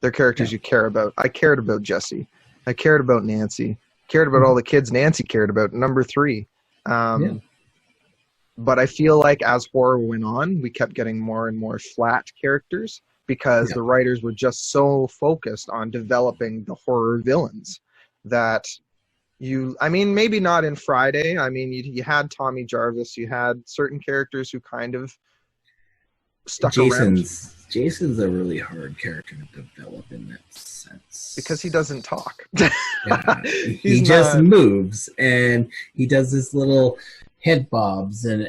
They're characters you care about. I cared about Jesse. I cared about Nancy. Cared about all the kids Nancy cared about. Number 3. But I feel like as horror went on, we kept getting more and more flat characters because the writers were just so focused on developing the horror villains that maybe not in Friday. I mean, you had Tommy Jarvis. You had certain characters who kind of stuck around. Jason's a really hard character to develop in that sense. Because he doesn't talk. He just moves, and he does this little head bobs, and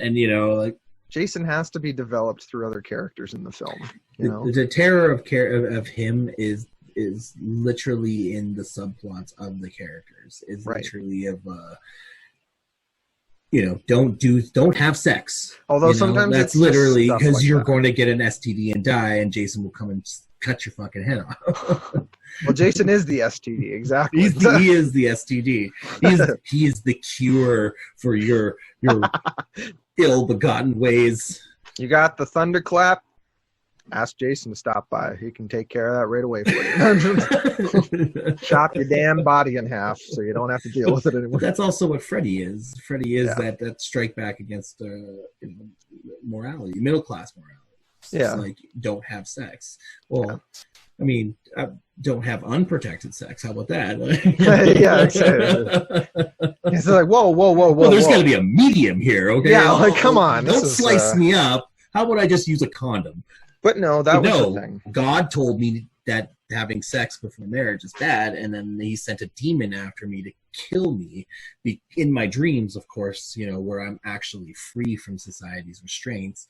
like... Jason has to be developed through other characters in the film. The terror of him is literally in the subplots of the characters. It's literally of... don't have sex. Although sometimes that's literally because you're going to get an STD and die, and Jason will come and cut your fucking head off. Well, Jason is the STD, exactly. He is the STD. He is the cure for your ill-begotten ways. You got the thunderclap? Ask Jason to stop by. He can take care of that right away for you. Chop your damn body in half so you don't have to deal with it anymore. But that's also what Freddy is. Freddy is that strike back against morality, middle-class morality. It's like, don't have sex. Well, I mean, don't have unprotected sex. How about that? It's like, whoa. Well, there's got to be a medium here, okay? Yeah, like, come on. Don't slice me up. How would I just use a condom? But no, that was the thing. God told me that having sex before marriage is bad, and then he sent a demon after me to kill me in my dreams, of course, where I'm actually free from society's restraints.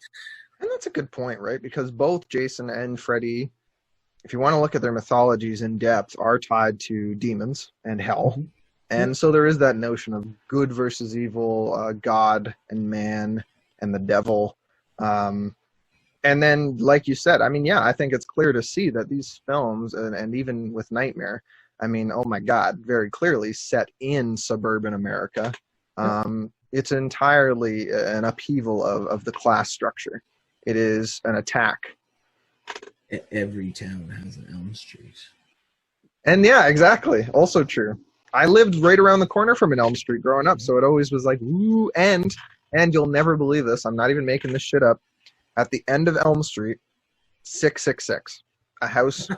And that's a good point, right? Because both Jason and Freddy, if you want to look at their mythologies in depth, are tied to demons and hell. Mm-hmm. And so there is that notion of good versus evil, God and man and the devil. And then, like you said, I mean, yeah, I think it's clear to see that these films, and even with Nightmare, I mean, oh my God, very clearly set in suburban America. It's entirely an upheaval of the class structure. It is an attack. Every town has an Elm Street. And yeah, exactly. Also true. I lived right around the corner from an Elm Street growing up, so it always was like, woo, and you'll never believe this, I'm not even making this shit up. At the end of Elm Street, 666, a house,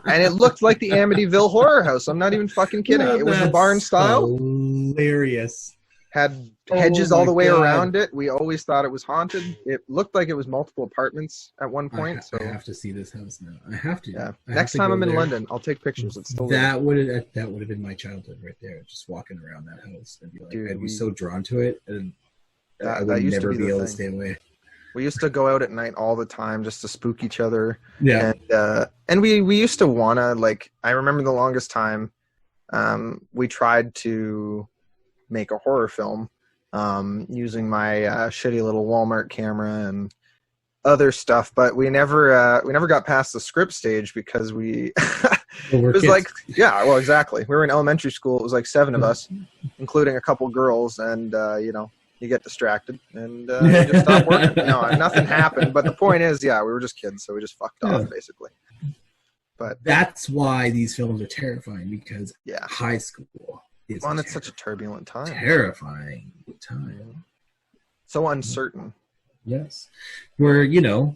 and it looked like the Amityville horror house. I'm not even fucking kidding. It was the barn style. Hilarious. Had hedges all the way around it. We always thought it was haunted. It looked like it was multiple apartments at one point. I have to see this house now. I have to. Yeah. Next time I'm in London, I'll take pictures. It's still that would have been my childhood right there. Just walking around that house and be like, Dude, I'd be so drawn to it, and I would never be able to stay away. We used to go out at night all the time just to spook each other. Yeah. And we used to wanna, like, I remember the longest time we tried to make a horror film using my shitty little Walmart camera and other stuff, but we never got past the script stage because it was kids. Like, yeah, well, exactly. We were in elementary school. It was like 7 of us, including a couple girls, and you get distracted and you just stop working. No, nothing happened. But the point is, yeah, we were just kids, so we just fucked off, basically. But that's why these films are terrifying, because high school is it's such a turbulent time. Terrifying time. So uncertain. Yes. Where, you're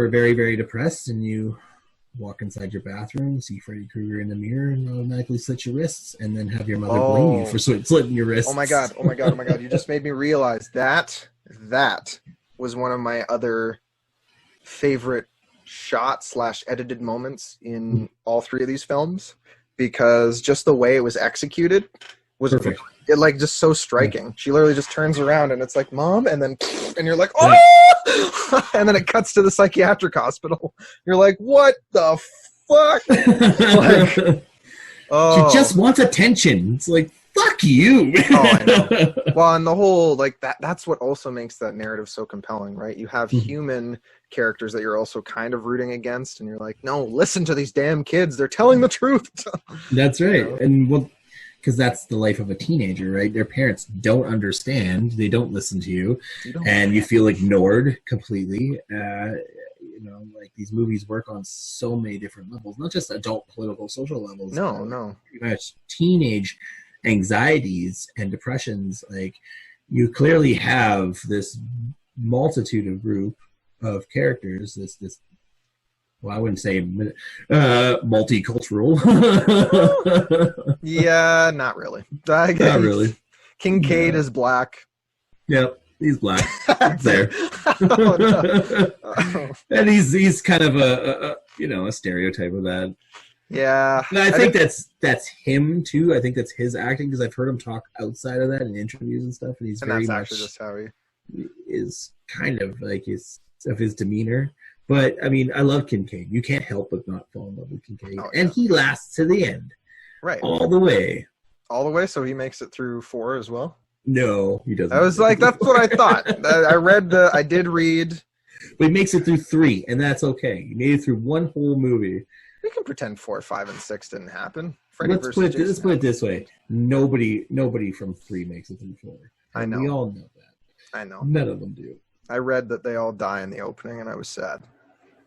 very, very depressed and you walk inside your bathroom, see Freddy Krueger in the mirror, and automatically slit your wrists, and then have your mother blame you for slitting your wrists. Oh my god! You just made me realize that was one of my other favorite shot/edited moments in all 3 of these films, because just the way it was executed was perfect. It, like, just so striking. She literally just turns around and it's like, Mom, and you're like, oh, and then it cuts to the psychiatric hospital. You're like, what the fuck? Like, she just wants attention. It's like, fuck you. I know. Well, and the whole, like, that's what also makes that narrative so compelling, right? You have human characters that you're also kind of rooting against, and you're like, no, listen to these damn kids. They're telling the truth. That's right. And because that's the life of a teenager, right? Their parents don't understand. They don't listen to you, and you feel ignored completely. Like, these movies work on so many different levels, not just adult, political, social levels. No. Pretty much teenage anxieties and depressions. Like, you clearly have this multitude of group of characters. This. Well, I wouldn't say multicultural. Yeah, not really. Not really. Kincaid is black. Yep, he's black. There. And he's kind of a stereotype of that. Yeah. And I think that's him too. I think that's his acting, because I've heard him talk outside of that in interviews and stuff, and that's actually just how he is, kind of like his demeanor. But, I mean, I love Kincaid. You can't help but not fall in love with Kincaid. Oh, yeah. And he lasts to the end. Right. All the way. All the way? So he makes it through 4 as well? No, he doesn't. I was like, that's what I thought. I did read. But he makes it through 3, and that's okay. He made it through one whole movie. We can pretend 4, 5, and 6 didn't happen. Let's put it this way. Nobody from 3 makes it through 4. I know. We all know that. I know. None of them do. I read that they all die in the opening, and I was sad.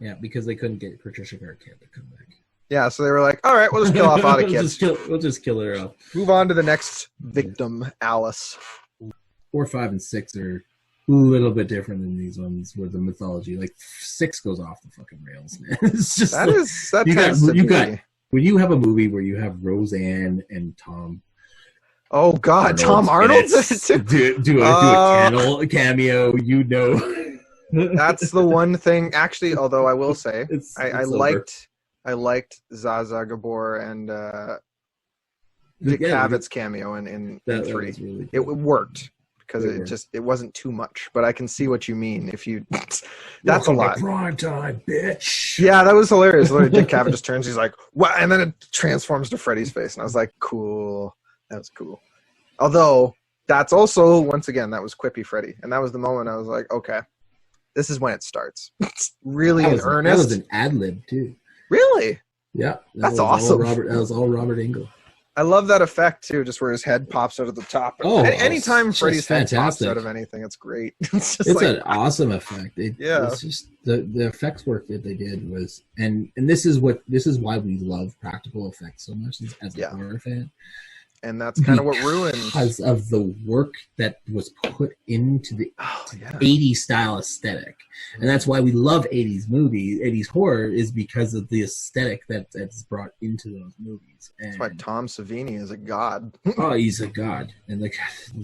Yeah, because they couldn't get Patricia Arquette to come back. Yeah, so they were like, all right, we'll just kill off all the kids. We'll just kill her off. Move on to the next victim, Alice. 4, 5, and 6 are a little bit different than these ones with the mythology. Like, 6 goes off the fucking rails, man. It's just when you have a movie where you have Roseanne and Tom. Oh God, Tom Arnold do a cameo, That's the one thing. Actually, although I will say, It's I over. liked Zsa Gabor and Dick Cavett's cameo in that 3. was really It cool. worked because It worked. it wasn't too much. But I can see what you mean. If you, that's Welcome a lot. to prime time, bitch. Yeah, that was hilarious. Literally, Dick Cavett just turns. He's like, "What?" And then it transforms to Freddy's face, and I was like, "Cool, that was cool." Although that's also, once again, that was quippy Freddy, and that was the moment I was like, "Okay, this is when it starts." It's really in earnest. That was an ad lib too. Really? Yeah, that's awesome. That was all Robert Engel. I love that effect too, just where his head pops out of the top. Anytime Freddy's head pops out of anything, it's great. It's like, an awesome effect. It's just the effects work that they did was, and this is why we love practical effects so much as a horror fan. And that's kind of what ruined, because of the work that was put into the 80s style aesthetic. And that's why we love 80s movies, 80s horror, is because of the aesthetic that's brought into those movies. And that's why Tom Savini is a god. Oh, he's a god. And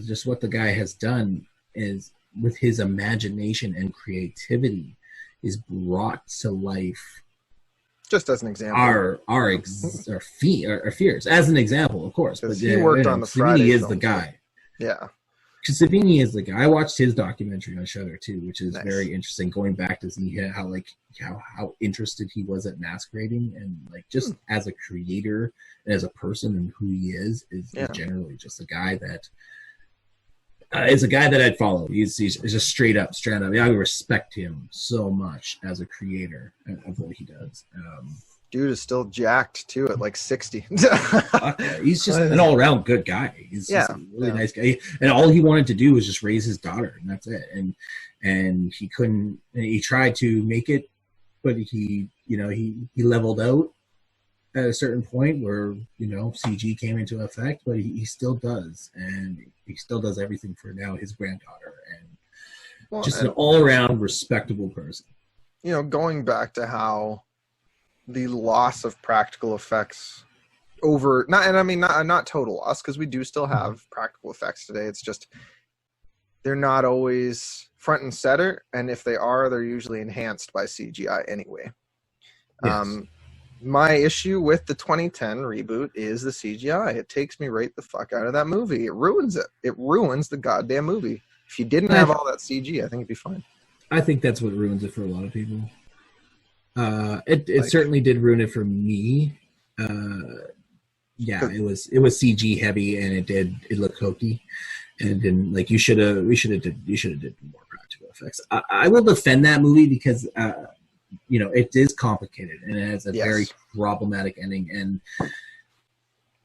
just what the guy has done is, with his imagination and creativity, is brought to life. Just as an example, our fears, as an example, of course. But he worked on the Friday. Savini is the guy. Yeah, because Savini is the guy. I watched his documentary on Shudder too, which is very interesting. Going back to see how interested he was at masquerading, and just as a creator and as a person and who he is generally just a guy that. Is a guy that I'd follow. He's just straight up. I respect him so much as a creator of what he does. Dude is still jacked too at like 60. He's just an all-around good guy. He's just a really nice guy. And all he wanted to do was just raise his daughter, and that's it. And he couldn't. And he tried to make it, but he leveled out at a certain point where CG came into effect, but he still does, and he still does everything for now his granddaughter, and an all-around respectable person. Going back to how the loss of practical effects not total loss, because we do still have practical effects today. It's just they're not always front and center, and if they are, they're usually enhanced by CGI anyway. Yes. My issue with the 2010 reboot is the CGI. It takes me right the fuck out of that movie. It ruins it. It ruins the goddamn movie. If you didn't have all that CG, I think it'd be fine. I think that's what ruins it for a lot of people. It certainly did ruin it for me. It was CG heavy, and it looked hokey, and it didn't we should have did more practical effects. I will defend that movie because it is complicated, and it has a very problematic ending, and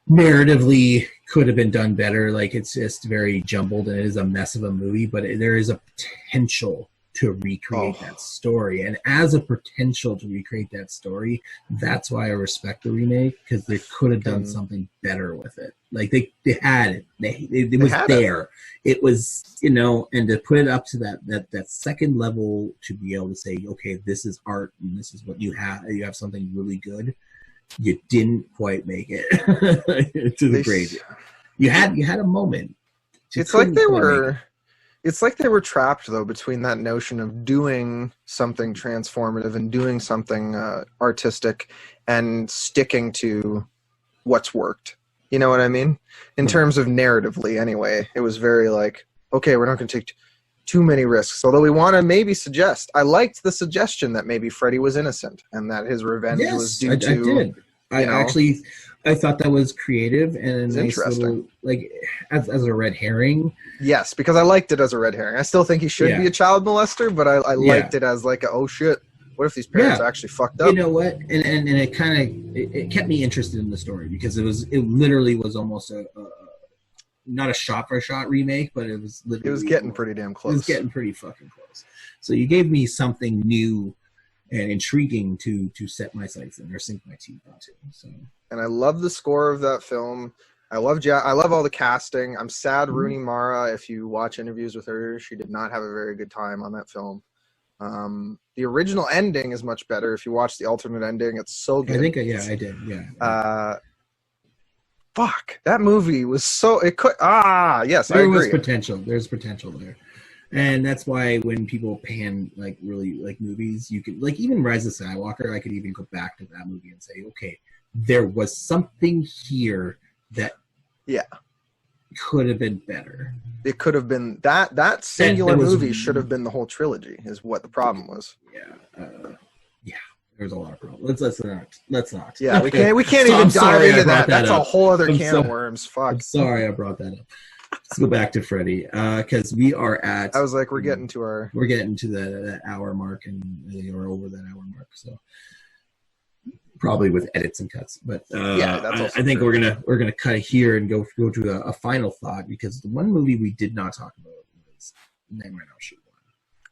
narratively could have been done better. It's just very jumbled, and it is a mess of a movie, but there is a potential to recreate that story. And as a potential to recreate that story, that's why I respect the remake, because they could have done something better with it. They had it. It was there. It was, and to put it up to that second level, to be able to say, okay, this is art and this is what you have. You have something really good. You didn't quite make it to the grade. You had a moment. It's like they were. It's like they were trapped, though, between that notion of doing something transformative and doing something artistic and sticking to what's worked. You know what I mean? In terms of narratively, anyway. It was very okay, we're not going to take too many risks. Although we want to maybe suggest. I liked the suggestion that maybe Freddy was innocent and that his revenge was due to... I did. I thought that was creative and a nice little, as a red herring. Yes, because I liked it as a red herring. I still think he should be a child molester, but I liked it as oh shit, what if these parents are actually fucked up? You know what? And it kind of it kept me interested in the story, because it literally was almost a not a shot for shot remake, but it was getting pretty damn close. It was getting pretty fucking close. So you gave me something new and intriguing to set my sights in or sink my teeth into. So. And I love the score of that film. I love all the casting. I'm sad Rooney Mara, if you watch interviews with her, she did not have a very good time on that film. The original ending is much better. If you watch the alternate ending, it's so good. I think, I did. Yeah. Fuck, that movie was so. It could. Yes, I agree. There's potential there. And that's why when people pan like really like movies, you could like even Rise of Skywalker, I could even go back to that movie and say, okay, there was something here that could have been better. It could have been that singular movie should have been the whole trilogy. Is what the problem was. Yeah, there's a lot of problems. Let's not. Yeah, we can't even dive into that. That's a whole other can of worms. Fuck. I'm sorry I brought that up. Let's go back to Freddy, because we are at. I was like, we're getting to that hour mark, and we're over that hour mark. So probably with edits and cuts, but that's I think true. we're gonna cut here and go to a final thought, because the one movie we did not talk about was Nightmare on Elm Street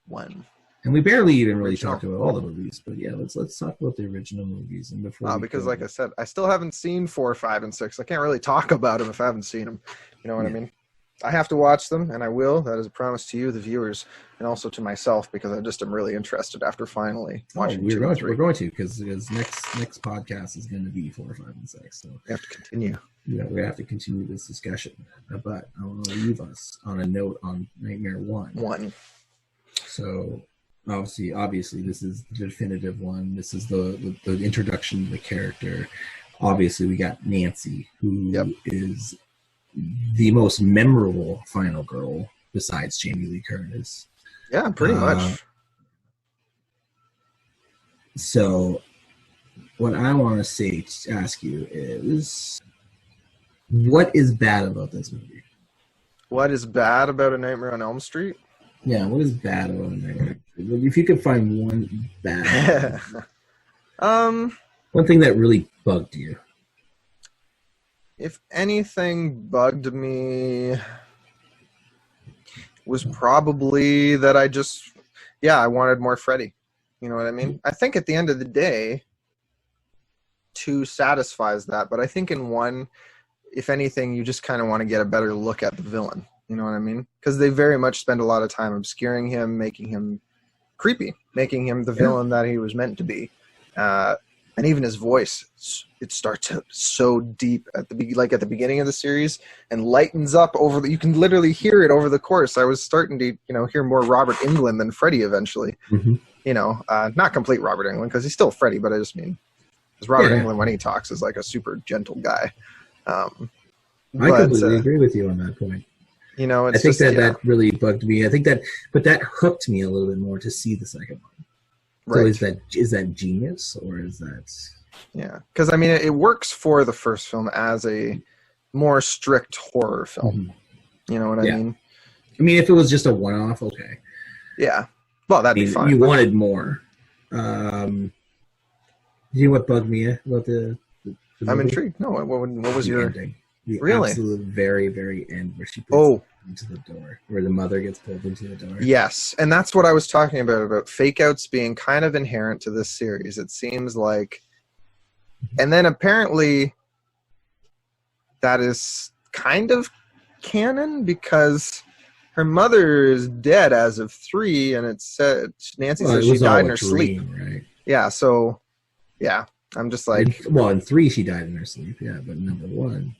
1. And we barely even really talked about all the movies, but yeah, let's talk about the original movies. And before because like I said, I still haven't seen 4, 5, and 6. I can't really talk about them if I haven't seen them. You know what I mean? I have to watch them, and I will. That is a promise to you, the viewers, and also to myself, because I just am really interested after finally watching. We're going to, because next podcast is going to be 4, 5, and 6. So we have to continue. Yeah, we have to continue this discussion. But I want to leave us on a note on Nightmare 1. So obviously, this is the definitive one. This is the introduction to the character. Obviously, we got Nancy, who is the most memorable final girl besides Jamie Lee Curtis. Yeah, pretty much. So what I want to ask you is, what is bad about this movie? What is bad about A Nightmare on Elm Street? Yeah, what is bad about A Nightmare on Elm Street? If you could find one bad one thing that really bugged you. If anything bugged me, was probably that I wanted more Freddy. You know what I mean? I think at the end of the day, 2 satisfies that. But I think in 1, if anything, you just kind of want to get a better look at the villain. You know what I mean? Because they very much spend a lot of time obscuring him, making him creepy, making him the villain that he was meant to be. And even his voice, it starts out so deep at the beginning of the series, and lightens up you can literally hear it over the course. I was starting to, hear more Robert Englund than Freddy eventually. Mm-hmm. Not complete Robert Englund, because he's still Freddy, but I just mean, because Robert Englund, when he talks, is like a super gentle guy. I completely agree with you on that point. I think that really bugged me. I think but that hooked me a little bit more to see the second one. Right. So is that genius, or is that? Yeah, because it works for the first film as a more strict horror film. Mm-hmm. You know what I mean? If it was just a one-off, okay. Yeah, well, that'd be fine. You wanted more. You know what bugged me about the I'm intrigued. No, what was your ending? The absolute very, very end, where she puts into the door, where the mother gets pulled into the door. Yes, and that's what I was talking about fake outs being kind of inherent to this series. It seems like, and then apparently that is kind of canon, because her mother is dead as of 3, and it said Nancy says she died in her sleep. Right? Yeah, so I'm just like, in 3 she died in her sleep. Yeah, but number 1.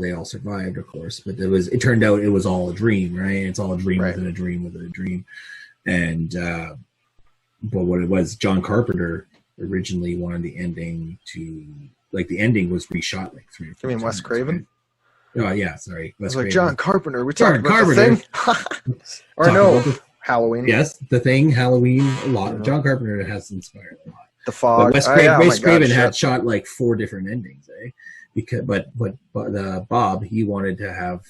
They all survived, of course, but it turned out it was all a dream, right? It's all a dream within a dream within a dream. And but what it was, John Carpenter originally wanted the ending to, the ending was reshot 3 or 4 times. You mean Wes Craven? Right? Oh yeah, sorry. Wes Craven. John Carpenter. We're talking about The Thing? Or no, Halloween. Yes, The Thing, Halloween, a lot. John Carpenter has inspired a lot. The Fog. Wes Craven had shot 4 different endings, Because, but Bob, he wanted to have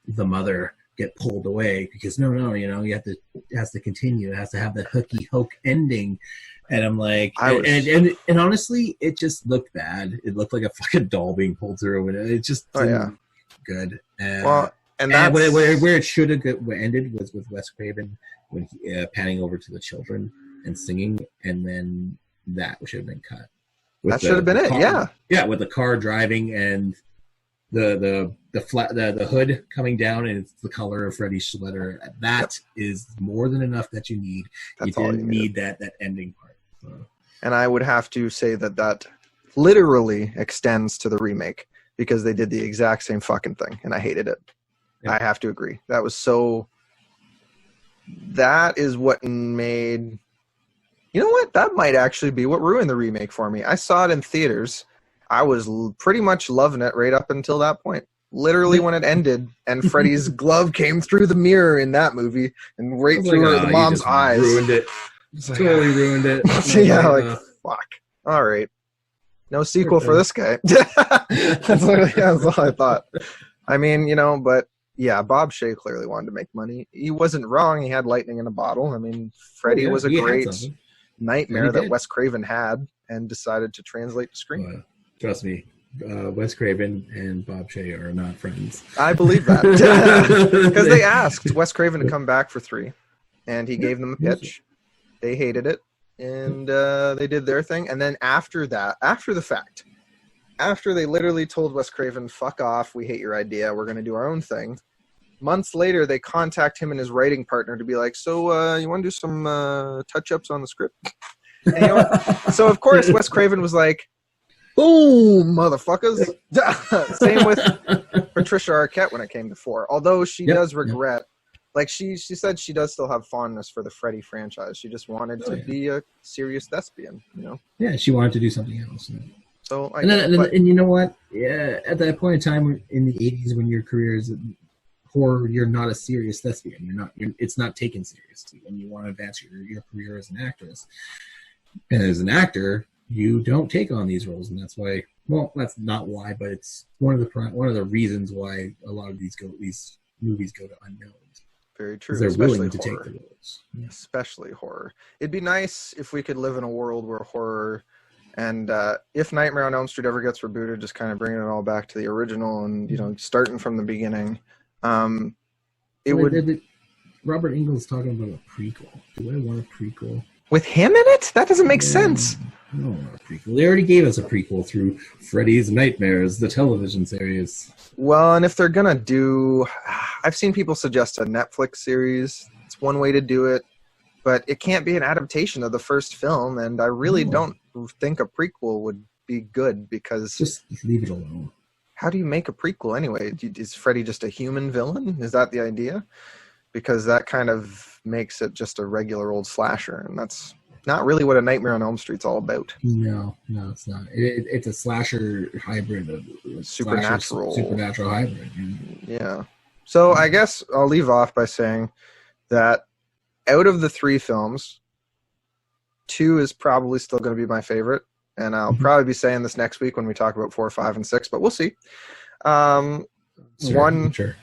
the mother get pulled away, because no, it has to continue. It has to have that hooky hook ending. And I'm like, and honestly, it just looked bad. It looked like a fucking doll being pulled through, and it just didn't good. And where it should have ended was with Wes Craven when he, panning over to the children and singing, and then that should have been cut. That should have been it. Car, with the car driving and the hood coming down, and it's the color of Freddy's sweater. That is more than enough that you need. You didn't need that ending part. So. And I would have to say that literally extends to the remake, because they did the exact same fucking thing, and I hated it. I have to agree. That is what made... You know what? That might actually be what ruined the remake for me. I saw it in theaters. I was pretty much loving it right up until that point. Literally when it ended and Freddy's glove came through the mirror in that movie and right through the mom's eyes. Ruined it. Totally ruined it. Yeah, fuck. All right. No sequel for this guy. That's all I thought. I mean, but yeah, Bob Shea clearly wanted to make money. He wasn't wrong. He had lightning in a bottle. I mean, Freddy was a great nightmare that Wes Craven had and decided to translate to screen. Trust me, Wes Craven and Bob Shea are not friends. I believe that. Because they asked Wes Craven to come back for 3, and he gave them a pitch. They hated it, and they did their thing. And then after that, after the fact, after they literally told Wes Craven, fuck off, we hate your idea, we're going to do our own thing, months later, they contact him and his writing partner to be like, so you want to do some touch-ups on the script? And, so, of course, Wes Craven was like, boom, motherfuckers. Same with Patricia Arquette when it came to 4. Although she does regret, like she said she does still have fondness for the Freddy franchise. She just wanted to be a serious thespian, Yeah, she wanted to do something else. So and you know what? Yeah, at that point in time in the 80s when your career is horror, you're not a serious thespian. It's not taken seriously when you want to advance your career as an actress. And as an actor, you don't take on these roles, and that's why. Well, that's not why, but it's one of the reasons why a lot of these movies go to unknowns. Very true. They're willing to take the roles, especially horror. It'd be nice if we could live in a world where horror, and if Nightmare on Elm Street ever gets rebooted, just kind of bringing it all back to the original, and starting from the beginning. Robert Englund's talking about a prequel. Do I want a prequel? With him in it? That doesn't make sense. I don't want a prequel. They already gave us a prequel through Freddy's Nightmares, the television series. Well, and if they're going to do... I've seen people suggest a Netflix series. It's one way to do it. But it can't be an adaptation of the first film, and I really don't think a prequel would be good because... Just leave it alone. How do you make a prequel anyway? Is Freddy just a human villain? Is that the idea? Because that kind of makes it just a regular old slasher, and that's not really what a Nightmare on Elm Street's all about. No, it's not. It's a slasher hybrid of supernatural hybrid. Yeah. So I guess I'll leave off by saying that out of the 3 films, 2 is probably still going to be my favorite, and I'll probably be saying this next week when we talk about 4, 5, and 6, but we'll see. Sure.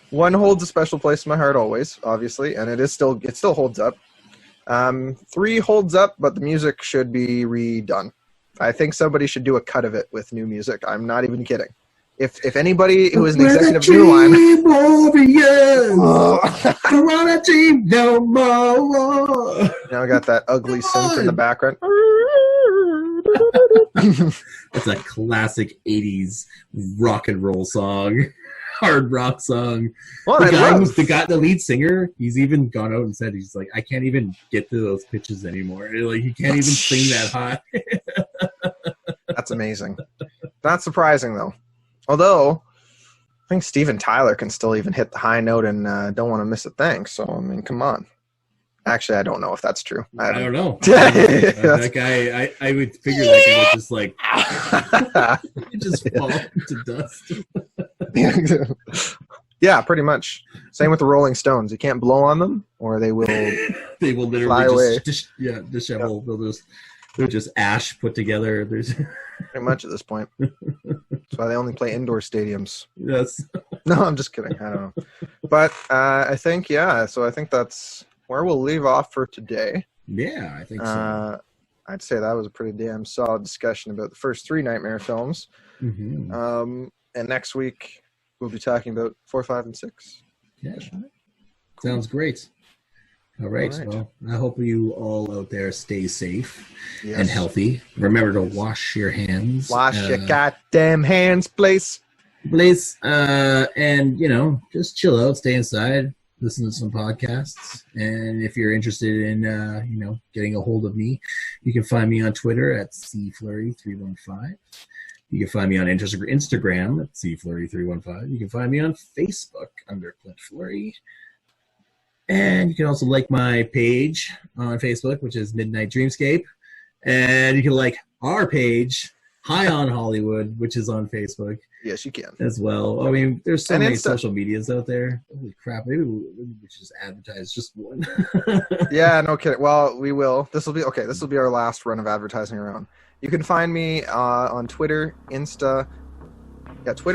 One holds a special place in my heart always, obviously, and it still holds up. 3 holds up, but the music should be redone. I think somebody should do a cut of it with new music. I'm not even kidding. If anybody who is an executive New Line, I wanna dream no more. Now I got that ugly synth in the background. It's a classic 80s rock and roll song. Hard rock song. Well, the lead singer, he's even gone out and said, he's like, I can't even get to those pitches anymore. Like, he can't even sing that high. That's amazing. Not surprising though. Although I think Steven Tyler can still even hit the high note and Don't Want to Miss a Thing. So I mean, come on. Actually, I don't know if that's true. I don't know. That guy, I would figure that guy would just like just fall into dust. Yeah, pretty much. Same with the Rolling Stones. You can't blow on them, or they will literally fly away. Dishevel. Yep. They're just ash put together. There's pretty much at this point. That's why they only play indoor stadiums. Yes. No, I'm just kidding. I don't know. But I think so I think that's where we'll leave off for today. Yeah, I think so. I'd say that was a pretty damn solid discussion about the first 3 Nightmare films. Mm-hmm. And next week we'll be talking about 4, 5, and 6. Yeah, sounds great. All right. Well, I hope you all out there stay safe and healthy. Remember to wash your hands. Wash your goddamn hands, please. And just chill out, stay inside. Listen to some podcasts, and if you're interested in getting a hold of me, you can find me on Twitter at cflurry315. You can find me on Instagram at cflurry315. You can find me on Facebook under Clint Flurry. And you can also like my page on Facebook, which is Midnight Dreamscape. And you can like our page, High on Hollywood, which is on Facebook. Yes, you can. As well. I mean, there's so many social medias out there. Holy crap. Maybe we should just advertise just one. Yeah, no kidding. Well, we will. This will be our last run of advertising around. You can find me on Twitter, Twitter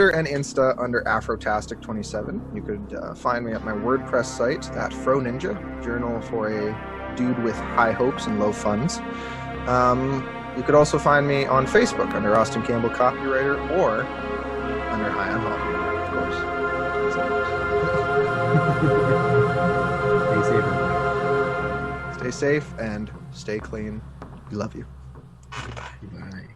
and Insta under Afrotastic27. You could find me at my WordPress site, that Fro Ninja, journal for a dude with high hopes and low funds. You could also find me on Facebook under Austin Campbell Copywriter or under High on Hollywood, of course. Stay safe and stay clean. We love you. Goodbye.